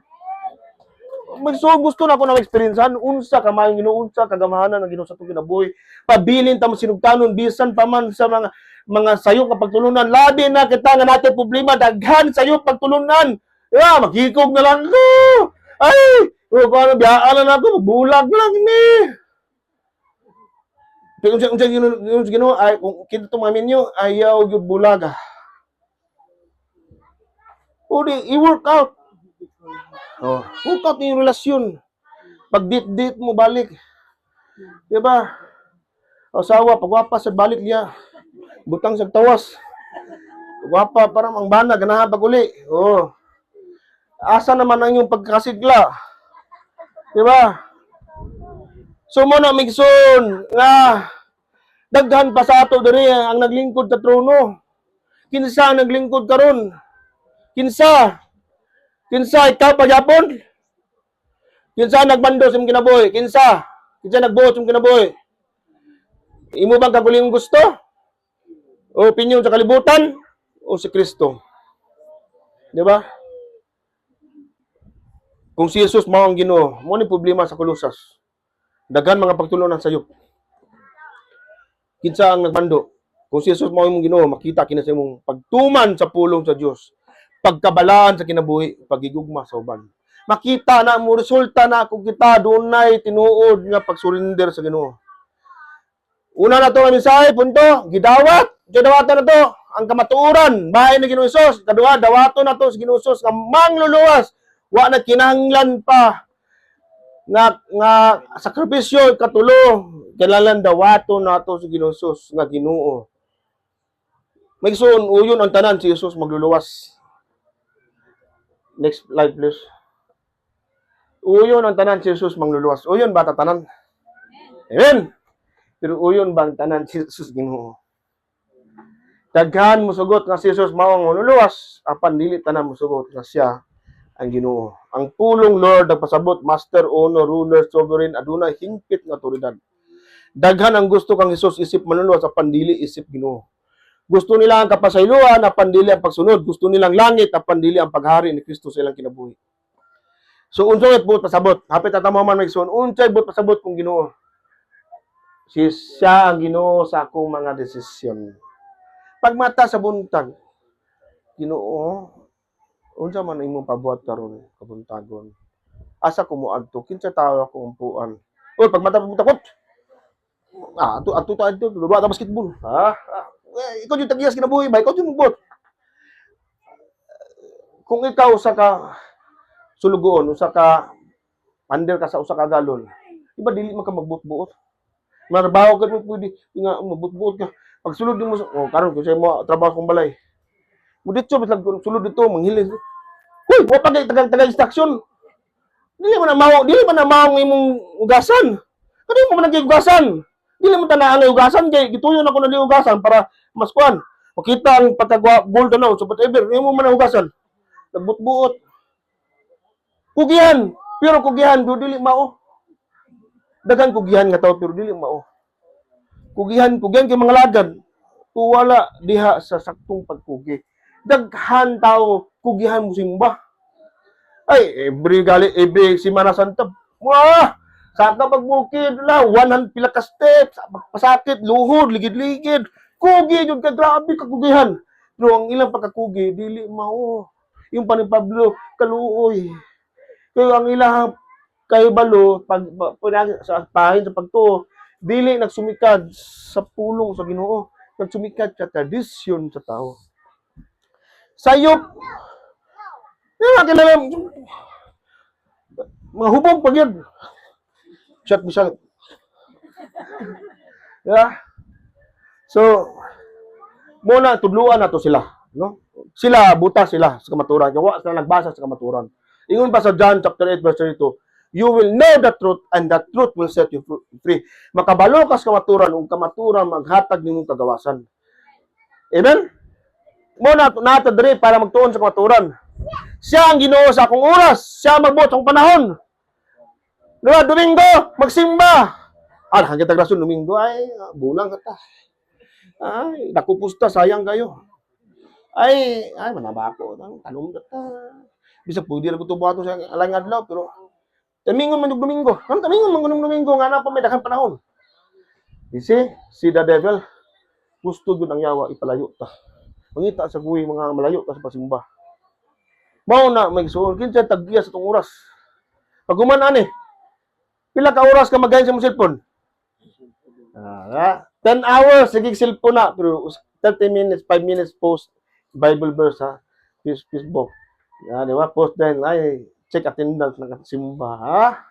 Migson, gusto na ako na ma-experiencehan, unsa ka mayong Ginoo, unsa kagamahanan ng Ginoo sa itong kinabuhi. Pabilin ta sinugtanon, bisan pa man sa mga sayop nga pagtulunan. Labi na kita nga natin problema, daghan sayop pagtulunan. Maghikog na lang ko. Ay, kung ano, biyaan na ako, magbulag lang ni. Kung Ginoo ay kung kita tumamin nyo, ayaw yung bulaga. I-work out. Work out yung relasyon. Pag date mo, balik. Diba? Asawa, pagwapa sa balik niya. Butang sa tawas. Pagwapa, parang ang bana, ganahan pag uli. Asa naman ang yung pagkasigla. Diba? So mo na Migson nga daghan pa sa ato diri ang naglingkod sa trono. Kinsa ang naglingkod karon? Kinsa ikaw pa Japon? Kinsa nagmando sa imong kinabuhi? Kinsa nagbuot sa imong kinabuhi? Imo bang kagulingong gusto? O opinyon sa kalibutan o si Kristo? Di ba? Kung si Jesus mao ang Ginoo, mo ni problema sa Kolosas. Daghan mga pagtulunan sayop. Kinsa ang nagmando? Kung si Jesus mao imong Ginoo, makita kina sa imong pagtuman sa pulong sa Dios, pagkabalaan sa kinabuhi, pagigugma sa uban. Makita na mo resulta na kung kita dunay tinuod nga pagsurrender sa Ginoo. Una na to ang mensahe, punto, gidawatan na to ang kamatuoran, bahay ni Ginoong Hesus. Kaduha, dawaton na to sa Ginoong Hesus nga mangluluwas, wa na kinahanglan pa nga sakripisyo katulo, kailangan dawaton na to sa Ginoong Hesus nga Ginoo. Migson, uyon ang tanan si Jesus magluluwas. Next slide, please. Uyon ang tanan si Jesus magluluwas. Uyon ba ta tanan? Amen. Pero uyon ba ang tanan si Jesus Ginoo? Daghan mo sugot nga si Jesus mao ang magluluwas, apan dili tanan mo sugot nga siya ang Ginoo. Ang pulong Lord nagpasabot, Master, Owner, Ruler, Sovereign, adunay hingpit nga awtoridad. Daghan ang gusto kang Jesus isip manluluwas, apan dili isip Ginoo. Gusto nila ang kapasayloan, apan dili ang pagsunod. Gusto nilang langit, apan dili ang paghari ni Kristo sa ilang kinabuhi. So unsay buot pasabot? Hapit atamo man Migson, unsay buot pasabot kung Ginoo? Siya ang Ginoo sa akong mga desisyon. Pagmata sa buntag, Ginoo, unsa man imong pabuhat karon kabuntagon? Asa ko moadto? Kinsa tawo ako umpuan? Pagmata butakot. Ato duwa ta basketball. Ikaw yung tagiyas kinabuhi ba? Ikaw yung mubot. Kung ikaw usa ka sulugoon, usa ka under ka sa usa ka galon, iba dili man ka magbut-buot. Marbaho ka mo pwede nga mabut-buot ka. Pag sulod mo karon ko say mo trabaho kong balay. Muditso bitlag sulod dito manghilin. Hoy, wa pa kay tagang instruction. Dili man na mao imong ugasan. Kani mo man nagigugasan. Dili mo tanang ugasan kay gituyon ako na ugasan para mas kuan. Makita ang pagka-gold na so whatever, imo man ugasan. Nagbut-buot. Kugihan, pero kugihan dili mao. Daghang kugihan nga tawo pero dili mao. Kugihan kay mga lagad. Wala diha sa saktong pagkugi. Daghan tawo kugihan mo simba. Ay, every Semana Santa. Saka pagbukid la, 100 pila ka steps, pasakit, luhod, ligid-ligid. Kugi jud ka, grabe ka kugihan. Pero ang ilang pagkakugi dili mao. Yung pa ni Pablo kaluoy. Kaya ang ilang kay balo sa pahin sa pagtuo dili nagsumikad sa pulong sa Ginoo, nagsumikad sa tradisyon sa tao. Sayop, kilala, mga hubog pag yun. Shot mo siya. Yeah. So, muna tudluan na to sila, no? Sila buta sila sa kamaturan. Kaya sila nagbasa sa kamaturan. Ingon pa sa John chapter 8 verse 32, you will know the truth and the truth will set you free. Makabalo ka sa kamaturan, ug kamaturan maghatag nimong kagawasan. Amen? Muna nato diri para magtuon sa kamaturan. Siya ang Ginoo sa akong oras, siya magbuot sa akong panahon. Diba, Domingo, magsimba. Kita rason Domingo ay bulang ka ta. Ay, nakupusta, sayang kayo. Ay, manaba ako. Tanong ka ta. Bisa pwede na ko tubuhato sa alang adlaw, pero tamingon man yung Domingo. Tamingon man yung Domingo, nga na pa may daghang panahon. You see the devil, gusto yun ang yawa, ipalayo ta. Mangita sa buhay, mga malayo ta sa pasimba. Mao na, may suon. Kinsa tagbiya sa itong oras. Pag umanan pila ka oras ka magayon sa mong cellphone? 10 hours, sige cellphone na. Pero 30 minutes, 5 minutes post Bible verse ha. Facebook. Di ba? Post din. Ay, check attendance ng simba ha.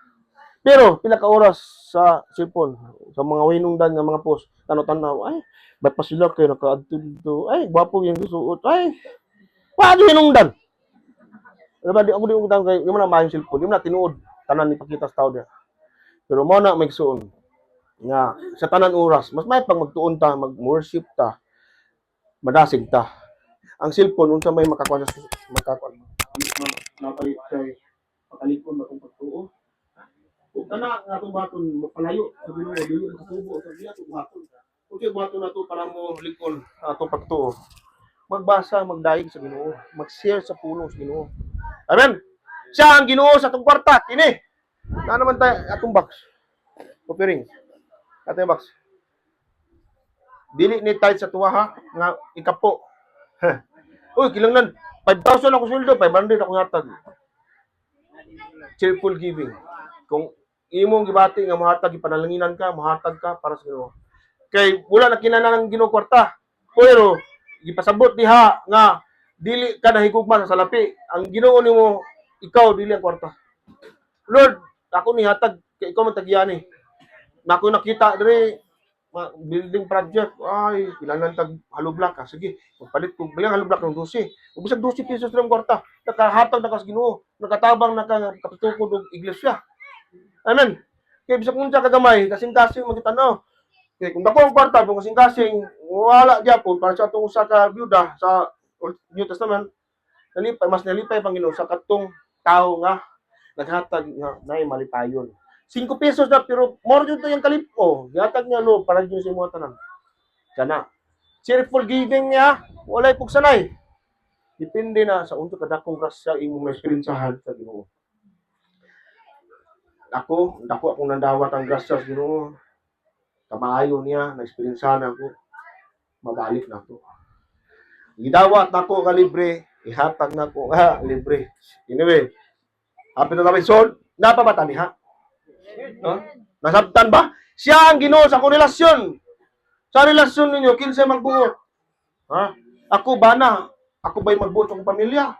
Pero, pila ka oras sa cellphone, sa mga winungdan ng mga post, tanaw-tanaw, ay, ba't pa sila kayo naka-adto dito? Ay, gwapo yung susuot. Ay, paano winungdan? Diba, di ako winungdan kayo, yung na mayong cellphone, yung na tinuod, tanan ni pakita sa tao niya. Pero mo na may suon nga sa tanan oras mas may pag magtuon ta, mag-worship ta, madasig ta. Ang cellphone unsa may makakuha napalit kay pakalikon ba kung pagtuo. Kung kana nga itong baton mapalayo sa Ginoo dili ang katubo sa diya itong baton. Kung siya baton na to para mo likon atong pagtuo. Magbasa, magdaig sa Ginoo, mag-share sa pulong sa Ginoo. Amen. Siya ang Ginoo sa atong kwarta kini. Na naman tayo atong box. Offering. Atong box. Dili ni tayo sa tuwa ha nga ikapo. Uy, kilanglan 5,000 ako sweldo, 500 ako hatag. Cheerful giving. Kung imong gibati nga mohatag ipanalanginan ka, mohatag ka para sa Ginoo. Kay wala na kinahanglan ng Ginoo kwarta. Pero gipasabot diha nga dili ka nahigugma sa salapi. Ang Ginoo nimo ikaw dili ang kwarta. Lord, ako ni hatag kay ikaw man tagyani. Nako nakita diri building project. Ay, kailangan tag hollow block. Sige, magpalit ko bilang hollow block ng 12. Ug bisag 12 pesos lang kwarta. Nakahatag na kas Ginoo. Nakatabang na kapituko og iglesia. Amen. Kay bisag unsa ka gamay, kasing-kasing magitanaw. Kay kung dako ang kwarta, kung kasing-kasing wala gyapon para sa atong usa ka byuda sa New Testament. Mas nalipay pang Ginoo sa katong tao nga naghatag nga nay malipayon. 5 pesos na pero more jud to yung kalipo. Gihatag niya lo para jud sa imo tanan. Kana. Cheerful giving niya, walay pugsanay. Depende na sa unsa kadakong grasya imong ma-experiencehan sa Ginoo. Dako akong nandawat ang grasya sa Ginoo. Kamaayo niya, na-experiencehan ako. Mabalik na to. Gidawat nako nga libre, ihatag nako libre. Anyway, happy na namin son, napabata niha. Nasabtan ba? Siya ang Ginoo sa akong relasyon. Sa relasyon ninyo, kinsa magbuot? Ako ba na? Ako ba'y magbuot sa akong pamilya?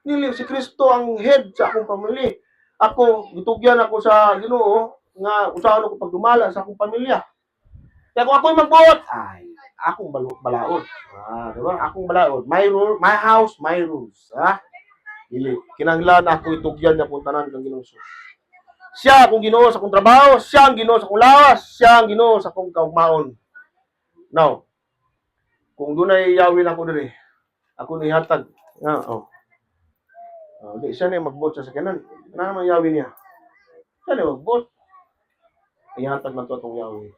Dili, si Kristo ang head sa akong pamilya. Ako, gitugyan ako sa Ginoo nga usahan ako pagdumala sa akong pamilya. Kaya kung ako'y magbuot, ay, akong balaod. Diba? Akong balaod. My rule, my house, my rules. Dili, kinahanglan ako itugyan niya kung tanan kang Ginoo. Siya akong Ginoo sa akong trabaho, siya ang Ginoo sa akong lawas, siya ang Ginoo sa akong kaugmaon. Now, kung dunay yawi lang ko diri, ako ni hatag. Di siya na magbuot sa sakyanan. Ano naman yawi niya? Siya na magbuot. Ihatag na to atong yawi.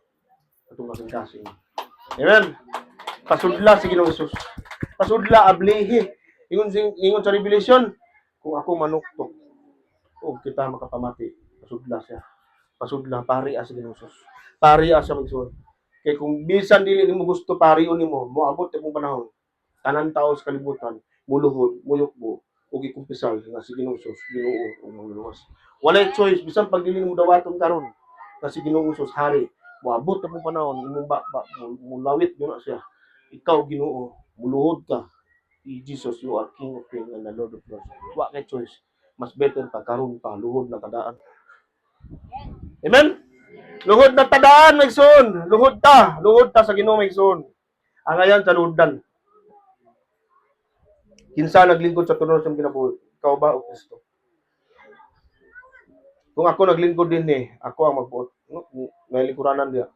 Atong kasing-kasing. Amen. Pasudla si Ginoong Hesus. Pasudla ablihi. Ingon sa Revelation, kung ako manuktok, kita makapamati. Pasudla siya. Pasudla, pariya sa Ginoong Hesus. Pariya sa magsuon. Kaya kung bisan dili nimo gusto pariyon nimo, moabot imong panahon. Tanan tao sa kalibutan, muluhod, muyukbo, ug ikumpisal nga si Ginoong Sus, Ginoo ug mangluluwas. Walay choice bisan pag dili mo dawaton karon nga si Ginoong Sus hari. Moabot na pong panahon imong mulawit mo na siya. Ikaw Ginoo, muluhod ka. Jesus, you are King of Kings and the Lord of Lords. Wa kay choice. Mas better pa karon pa luhod na kadaan. Amen. Luhod na tadaan, Maigsoon. Luhod ta sa Ginoo, Maigsoon. Ang ayan sa ludan. Kinsa naglingkod sa tunod sa kinabuhi? Ikaw ba o Kristo? Kung ako naglingkod din ako ang magbuot. No? May lingkuranan diya.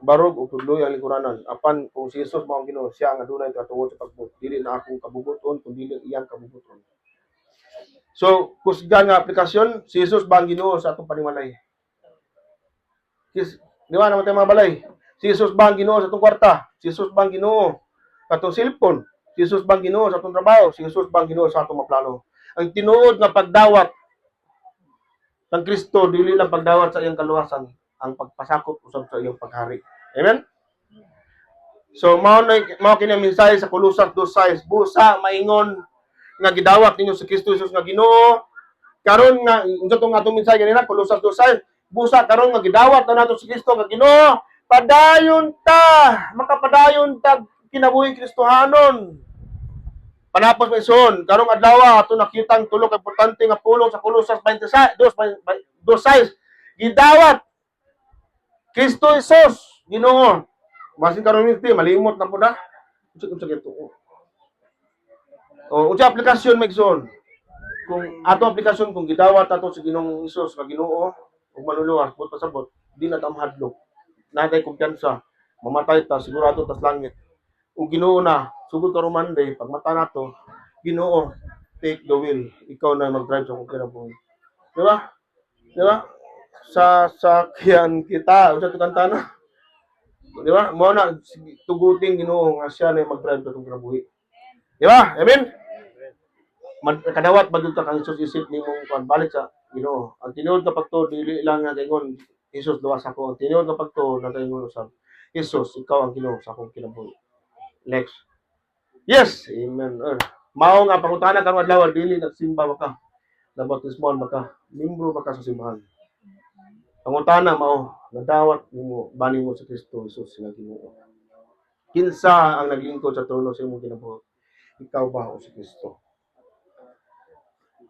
Barog o tudloy ang lingkuranan. Apan kung si Jesus mao ang Ginoo, siya ang adunay katungod sa pagbuot. Dili na akong kabubuton, kundi iyang kabubuton. So, kusgan nga aplikasyon, si Jesus ba ang Ginoo sa atong panimalay? Di ba naman tayo mga balay? Si Jesus ba ang Ginoo sa atong kwarta? Si Jesus ba ang Ginoo sa atong cellphone? Si Jesus ba ang Ginoo sa atong trabaho? Si Jesus ba ang Ginoo sa atong maplano? Ang tinuod nga pagdawat ng Kristo dili lang pagdawat sa iyang kaluwasan, ang pagpasakop usab sa iyang paghari. Amen? So mao kini ang mensahe sa Colossus 2:6, busa maingon nga gidawat ninyo si Kristo Jesus nga Ginoo. Karon nga unsa tong atong mensahe kanina Colossus 2:6, busa karon nga gidawat na nato si Kristo nga Ginoo, padayon ta, makapadayon ta kinabuhi Kristohanon. Panapos may son, karong adlaw ato nakitang tulo ka importante nga pulong sa Colossus 2:6. Gidawat Kristo Jesus, Ginoo. Basin karon ni malimot na pud na. Unsa gito? Unsa aplikasyon Megson? Kung ato aplikasyon kung gidawat ato si Ginoong Hesus nga Ginoo ug manluluwas pud pasabot, di na ta mahadlok. Natay kumpiyansa, mamatay ta sigurado tas langit. Ug Ginoo na, sugod karon Monday, pag mata nato, Ginoo, take the wheel. Ikaw na mag-drive sa kung kinabuhi. Di ba? Di ba? Sa sakyan kita, unsa to kanta na? Di ba? Mo na tuguting Ginoo nga siya na mag-drive sa kung kinabuhi. Di ba? Amen. Kadawat ba ka kang Hesus isip nimong kuan balik sa Ginoo. Ang tinuod ka pagtuo dili lang nga ingon Hesus luwas ako. Ang tinuod ka pagtuo na ingon usab. Hesus, ikaw ang Ginoo sa akong kinabuhi. Next. Yes, amen. Mao nga pangutana karon adlaw dili nagsimba ba ka? Nabautismohan ba ka? Membro ba ka sa simbahan? Pangutana mao, nadawat nimo bani mo sa Kristo Jesus nga Ginoo. Kinsa ang naglingkod sa trono sa imong kinabuhi? Ikaw ba o si Kristo?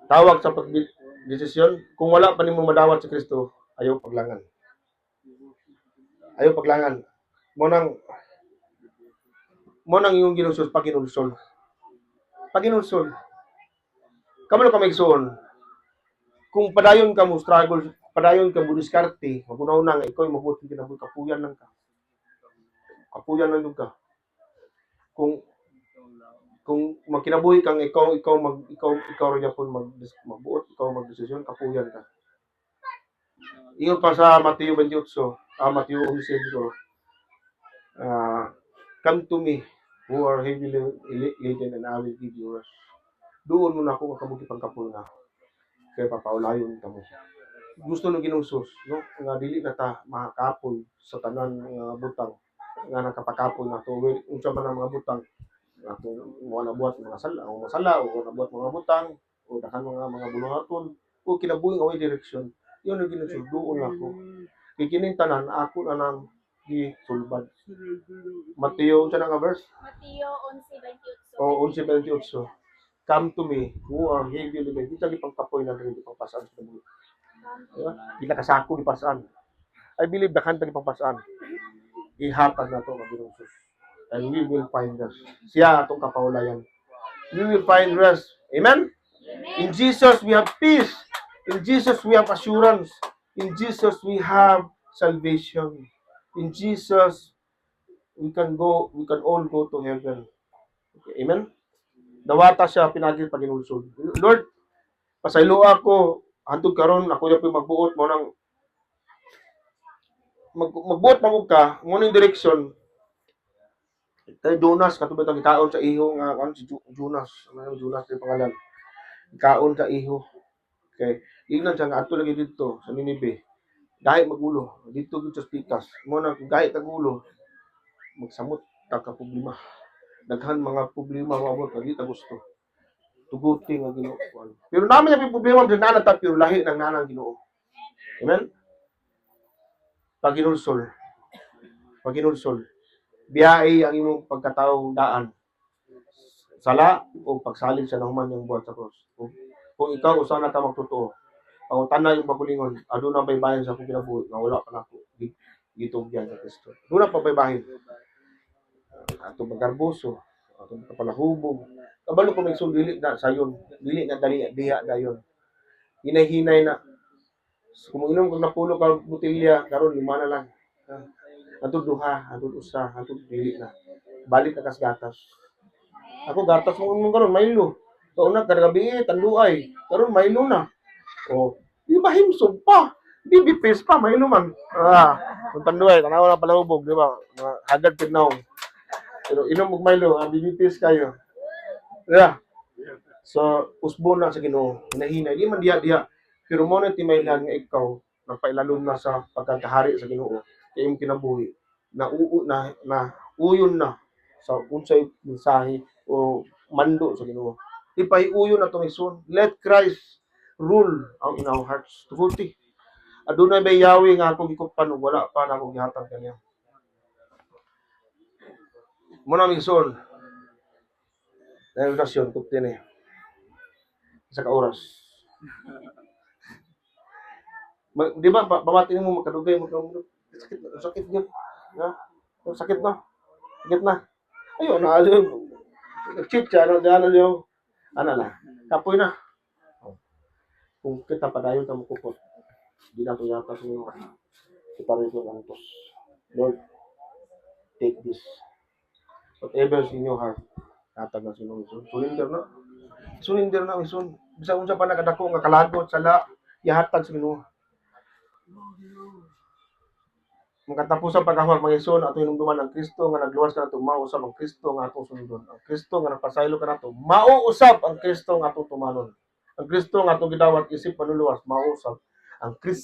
Tawag sa pagdesisyon, kung wala pa nimo madawat si Kristo, ayaw paglangan. Ayaw paglangan. Mo nang iyong ginulsol, paginulsol. Paginulsol. Kamano ka maigsoon? Kung padayon ka mo struggle, padayon ka mo diskarte, magunaw na nga ikaw mabuti kinabuhi, kapuyan lang ka. Kapuyan lang ka. Kung makinabuhi kang ikaw rin yapon magbuot, ikaw magdesisyon, kapuyan ka. Ingon pa sa Mateo 28, Mateo 11, come to me who are heavily laden and I will give you rest. Doon mo na ako makabugi pangkapul na. Kaya papaulayon ka mo. Gusto ng Ginoong Sus, no? Nga dili na ta makakapoy sa tanan nga butang nga nakapakapoy na to. Unsa man ang mga butang ato mo nabuhat mga sala o nabuhat mga butang o dakan mga bulungaton o kinabuhi nga way direksyon. Yun ang Ginoong doon ako. Kikining tanan ako na nang gisulbad. Mateo unsa nga verse? Mateo 11:28. O 11:28. Come to me who are heavy laden. Kita gipangkapoy na diri pangpasaan sa buhi. Diba? Kita kasako gipasaan. I believe dakan ta gipangpasaan. Ihatag na to nga Ginoong Sus. And we will find rest. Siya atong kapaulayan. We will find rest. Amen? In Jesus we have peace. In Jesus we have assurance. In Jesus we have salvation. In Jesus we can all go to heaven. Okay, amen? Dawata siya pinagil paginulsol. Lord, pasaylo ako hantod karon ako ya magbuot mo nang magbuot magud ka mo ning direksyon. Kay Jonas katubad ang ikaon sa iho nga si Jonas, ano Jonas ang pangalan. Ikaon sa iho. Okay, ingnan siya nga adto lagi dito sa Ninive. Dahil magulo dito gid sa Pitas. Mo nang gahi tag ulo magsamot ta ka problema. Daghan mga problema mabot nga di ta gusto. tuguti nga Ginoo. Pero namin yung problema sa nanang ta pero lahi ng nanang Ginoo. Amen. Paginulsol. Paginulsol. Biyai ang imong pagkatao daan. Sala o pagsalig sa nahuman yung buhat sa cross. Kung ikaw usa na ka magtotoo, ang tanan yung pagulingon, aduna bay bahin sa akong kinabuhi nga wala pa nako gitugyan sa Kristo. Aduna pa bay bahin. Ato magarboso, ato kapalahubog. Kabalo ko may dili na sayon, dili na dali diha dayon. Hinay-hinay na. Kung inom kung napulo ka botelya, karon lima na lang. Ato duha, ato usa, ato dili na. Balik na kas gatas. Ako gatas mo karon Milo. Kauna kada gabi tanduay. Karon Milo na. Oh, di mahimsog pa. Bibipis pa Milo man. Kung tanduay tanaw na palahubog, di ba? Mga hagad tignaw. Pero inom og Milo, bibipis kayo. Yeah. So, usbo na sa Ginoo. Hinahinay, di man diha-diha. Pero mo na timaylan nga ikaw nagpailalom na sa pagkakahari sa Ginoo. Kay imong kinabuhi na uyon na sa unsay mensahe o mando sa Ginoo. Ipahiuyon na tong ison. Let Christ rule in our hearts. Tuguti. Adunay may yawi nga ako gikupan ug wala pa na ako gihatag kaniya. Muna mi ison. Relasyon kupti ni. Sa ka oras. Di ba pamati mo makadugay mo sakit gyud. Ha? Sakit na. Sakit na. Ayo na ayo. Chicha na dala yo. Ana na. Kapoy na. Kung kita padayon ta mo kupot. Di na to yata sa inyo. Kita rin ko lang tos. Lord, take this. Whatever is in your heart. Hatag na sinong isun. Surrender na. Surrender na isun. Bisa unsa pa nakadako nga kalagot sala ihatag sa Ginoo. Makatapos ang pagkahawag mga ison ato hinumduman ang Kristo nga nagluwas ka nato mao-usab ang Kristo nga atong sunodon. Ang Kristo nga nagpasaylo ka nato mao-usab ang Kristo nga atong tumanon. Ang Kristo nga atong gidawat isip panuluwas mao-usab ang Kristo